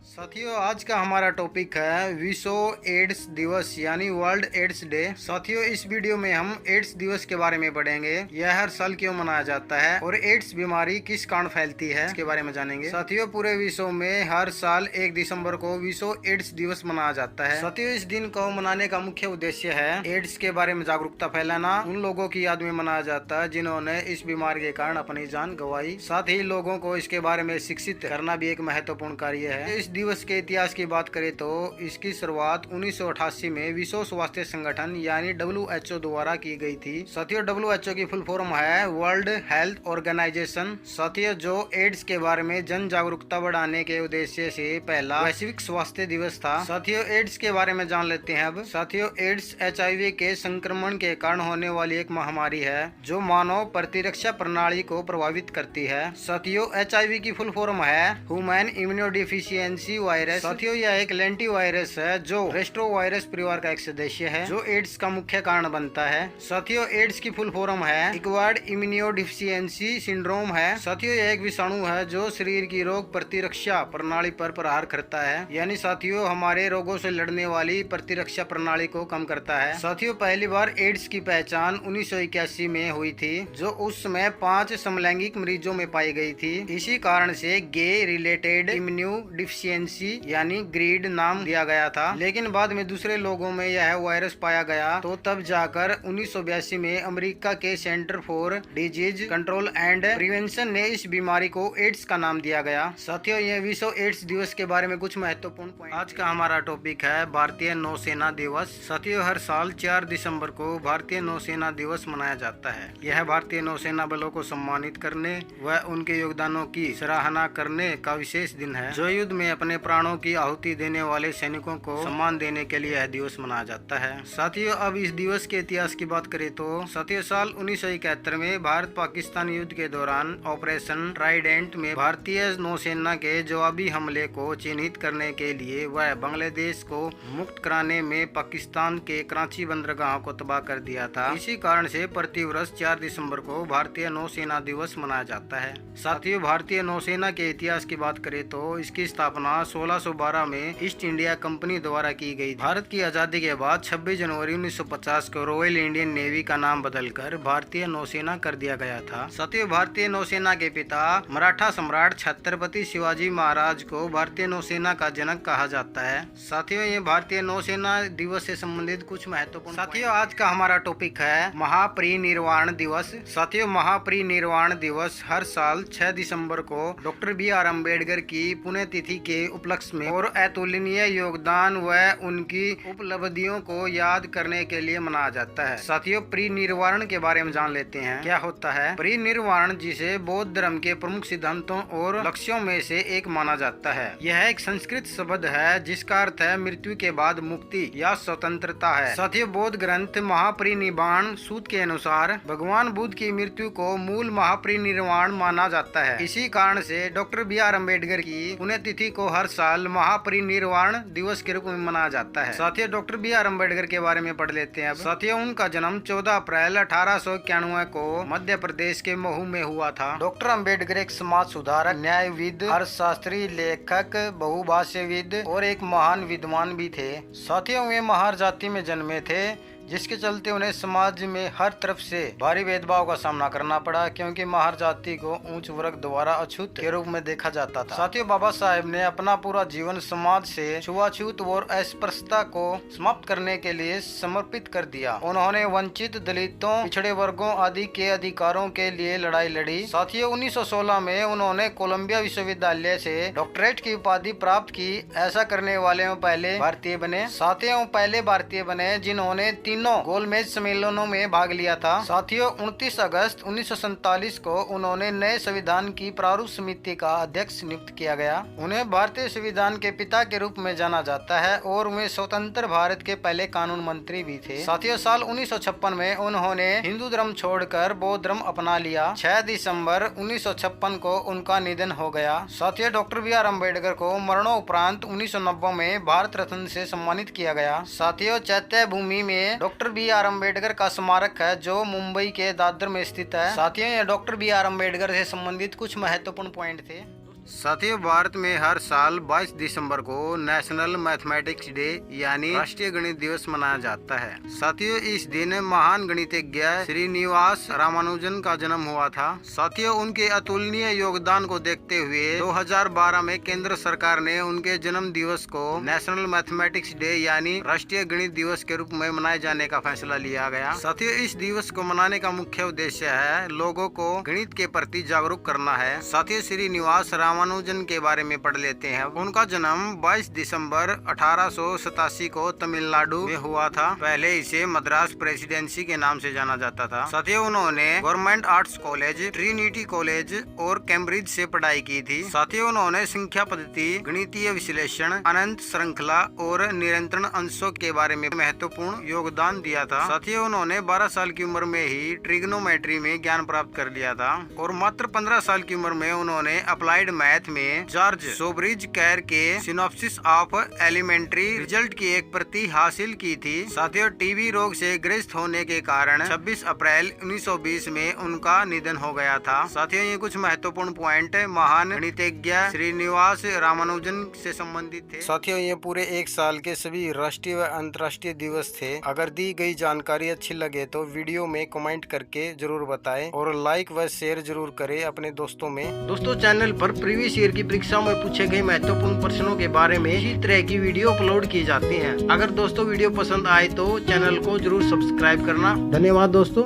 साथियों आज का हमारा टॉपिक है विश्व एड्स दिवस यानी वर्ल्ड एड्स डे। साथियों इस वीडियो में हम एड्स दिवस के बारे में पढ़ेंगे। यह हर साल क्यों मनाया जाता है और एड्स बीमारी किस कारण फैलती है इसके बारे में जानेंगे। साथियों पूरे विश्व में हर साल 1 दिसंबर को विश्व एड्स दिवस मनाया जाता है। साथियों इस दिन को मनाने का मुख्य उद्देश्य है एड्स के बारे में जागरूकता फैलाना। उन लोगों की याद में मनाया जाता है जिन्होंने इस बीमारी के कारण अपनी जान गंवाई। साथ ही लोगों को इसके बारे में शिक्षित करना भी एक महत्वपूर्ण कार्य है। इस दिवस के इतिहास की बात करें तो इसकी शुरुआत 1988 में विश्व स्वास्थ्य संगठन यानी WHO द्वारा की गई थी। साथियों WHO की फुल फॉर्म है वर्ल्ड हेल्थ ऑर्गेनाइजेशन। साथियों जो एड्स के बारे में जन जागरूकता बढ़ाने के उद्देश्य से पहला वैश्विक स्वास्थ्य दिवस था। साथियों एड्स के बारे में जान लेते हैं अब। साथियों एड्स HIV के संक्रमण के कारण होने वाली एक महामारी है जो मानव प्रतिरक्षा प्रणाली को प्रभावित करती है। साथियों HIV की फुल फॉर्म है ह्यूमन इम्यूनोडेफिशिएंसी वायरस। साथियों यह एक लेंटी वायरस है जो रेस्ट्रोवायरस परिवार का एक सदस्य है जो एड्स का मुख्य कारण बनता है। साथियों एड्स की फुल फॉर्म है एक्वायर्ड इम्यूनोडेफिशिएंसी सिंड्रोम है। साथियों यह एक विषाणु है जो शरीर की रोग प्रतिरक्षा प्रणाली पर प्रहार करता है, यानी साथियों हमारे रोगों से लड़ने वाली प्रतिरक्षा प्रणाली को कम करता है। साथियों पहली बार एड्स की पहचान 1981 में हुई थी जो उस समय 5 समलैंगिक मरीजों में पाई गई थी। इसी कारण से गे रिलेटेड इम्यूनोडेफिशिएंसी यानी ग्रीड नाम दिया गया था, लेकिन बाद में दूसरे लोगों में यह वायरस पाया गया तो तब जाकर 1982 में अमेरिका के centre for disease control and prevention ने इस बीमारी को एड्स का नाम दिया गया। साथियों यह विश्व एड्स दिवस के बारे में कुछ महत्वपूर्ण पॉइंट। आज का हमारा टॉपिक है भारतीय नौसेना दिवस। साथियों हर साल 4 दिसंबर को भारतीय नौसेना दिवस मनाया जाता है। यह भारतीय नौसेना बलों को सम्मानित करने व उनके योगदानों की सराहना करने का विशेष दिन है जो युद्ध में अपने प्राणों की आहुति देने वाले सैनिकों को सम्मान देने के लिए यह दिवस मनाया जाता है। साथियों अब इस दिवस के इतिहास की बात करें तो साथियों साल 1971 में भारत पाकिस्तान युद्ध के दौरान ऑपरेशन ट्राइडेंट में भारतीय नौसेना के जवाबी हमले को चिन्हित करने के लिए वह बांग्लादेश को मुक्त कराने में पाकिस्तान के कराची बंदरगाह को तबाह कर दिया था। इसी कारण से प्रतिवर्ष 4 दिसंबर को भारतीय नौसेना दिवस मनाया जाता है। साथियों भारतीय नौसेना के इतिहास की बात करें तो इसकी स्थापना 1612 में ईस्ट इंडिया कंपनी द्वारा की गई। भारत की आजादी के बाद 26 जनवरी 1950 को रॉयल इंडियन नेवी का नाम बदलकर भारतीय नौसेना कर दिया गया था। साथियों भारतीय नौसेना के पिता मराठा सम्राट छत्रपति शिवाजी महाराज को भारतीय नौसेना का जनक कहा जाता है। साथियों ये भारतीय नौसेना दिवस से संबंधित कुछ महत्वपूर्ण। साथियों आज का हमारा टॉपिक है महापरिनिर्वाण दिवस। साथियों महापरिनिर्वाण दिवस हर साल 6 दिसंबर को डॉक्टर BR अम्बेडकर की पुण्यतिथि के उपलक्ष्य में और अतुलनीय योगदान व उनकी उपलब्धियों को याद करने के लिए मनाया जाता है। साथियों परिनिर्वाण के बारे में जान लेते हैं क्या होता है। परिनिर्वाण जिसे बौद्ध धर्म के प्रमुख सिद्धांतों और लक्ष्यों में से एक माना जाता है। यह एक संस्कृत शब्द है जिसका अर्थ है मृत्यु के बाद मुक्ति या स्वतंत्रता है। साथियों बौद्ध ग्रंथ महापरिनिर्वाण सूत्र के अनुसार भगवान बुद्ध की मृत्यु को मूल महापरिनिर्वाण माना जाता है। इसी कारण से डॉक्टर BR अम्बेडकर की पुण्यतिथि को हर साल महापरिनिर्वाण दिवस के रूप में मनाया जाता है। साथियों डॉक्टर BR अम्बेडकर के बारे में पढ़ लेते हैं अब। साथियों उनका जन्म 14 अप्रैल 1891 को मध्य प्रदेश के महू में हुआ था। डॉक्टर अम्बेडकर एक समाज सुधारक, न्यायविद, अर्थशास्त्री, लेखक, बहुभाषाविद और एक महान विद्वान भी थे। साथियों वे महार जाति में जन्मे थे जिसके चलते उन्हें समाज में हर तरफ से भारी भेदभाव का सामना करना पड़ा क्योंकि महार जाति को उच्च वर्ग द्वारा अछूत के रूप में देखा जाता था। साथियों बाबा साहेब ने अपना पूरा जीवन समाज से छुआछूत और अस्पृश्यता को समाप्त करने के लिए समर्पित कर दिया। उन्होंने वंचित, दलितों, पिछड़े वर्गों आदि के अधिकारों के लिए लड़ाई लड़ी। साथियों 1916 में उन्होंने कोलंबिया विश्वविद्यालय से डॉक्टरेट की उपाधि प्राप्त की। ऐसा करने वाले पहले भारतीय बने। साथियों पहले भारतीय बने जिन्होंने 3 तीनों गोलमेज सम्मेलनों में भाग लिया था। साथियों 29 अगस्त 1947 को उन्होंने नए संविधान की प्रारूप समिति का अध्यक्ष नियुक्त किया गया। उन्हें भारतीय संविधान के पिता के रूप में जाना जाता है और वे स्वतंत्र भारत के पहले कानून मंत्री भी थे। साथियों साल 1956 में उन्होंने हिंदू धर्म छोड़कर बौद्ध धर्म अपना लिया। 6 दिसंबर 1956 को उनका निधन हो गया। साथियों डॉक्टर BR अम्बेडकर को मरणोपरांत 1990 में भारत रत्न से सम्मानित किया गया। साथियों चैत्य भूमि में डॉक्टर BR अम्बेडकर का स्मारक है जो मुंबई के दादर में स्थित है। साथियों ये डॉक्टर BR अम्बेडकर से संबंधित कुछ महत्वपूर्ण पॉइंट थे। साथियों भारत में हर साल 22 दिसंबर को नेशनल मैथमेटिक्स डे यानी राष्ट्रीय गणित दिवस मनाया जाता है। साथियों इस दिन महान गणितज्ञ श्रीनिवास रामानुजन का जन्म हुआ था। साथियों उनके अतुलनीय योगदान को देखते हुए 2012 में केंद्र सरकार ने उनके जन्म दिवस को नेशनल मैथमेटिक्स डे यानी राष्ट्रीय गणित दिवस के रूप में मनाए जाने का फैसला लिया गया। साथियों इस दिवस को मनाने का मुख्य उद्देश्य है लोगों को गणित के प्रति जागरूक करना है। साथियों श्रीनिवास रामानुजन के बारे में पढ़ लेते हैं। उनका जन्म 22 दिसंबर 1887 को तमिलनाडु में हुआ था। पहले इसे मद्रास प्रेसिडेंसी के नाम से जाना जाता था। साथियों उन्होंने government arts college, Trinity college और कैम्ब्रिज से पढ़ाई की थी। साथियों उन्होंने संख्या पद्धति, गणितीय विश्लेषण, अनंत श्रृंखला और निरंतर अंशों के बारे में महत्वपूर्ण योगदान दिया था। साथियों उन्होंने 12 साल की उम्र में ही ट्रिग्नोमेट्री में ज्ञान प्राप्त कर लिया था और मात्र 15 साल की उम्र में उन्होंने अप्लाइड मैथ में जॉर्ज सोब्रिज कैर के सिनॉप्सिस ऑफ एलिमेंट्री रिजल्ट की एक प्रति हासिल की थी। साथियों टीबी रोग से ग्रस्त होने के कारण 26 अप्रैल 1920 में उनका निधन हो गया था। साथियों ये कुछ महत्वपूर्ण पॉइंट महान गणितज्ञ श्रीनिवास रामानुजन से संबंधित थे। साथियों ये पूरे एक साल के सभी राष्ट्रीय व अंतर्राष्ट्रीय दिवस थे। अगर दी गई जानकारी अच्छी लगे तो वीडियो में कमेंट करके जरूर बताएं और लाइक व शेयर जरूर करें अपने दोस्तों में। दोस्तों चैनल पर प्रीवियस ईयर की परीक्षा में पूछे गए महत्वपूर्ण प्रश्नों के बारे में इसी तरह की वीडियो अपलोड की जाती हैं। अगर दोस्तों वीडियो पसंद आए तो चैनल को जरूर सब्सक्राइब करना। धन्यवाद दोस्तों।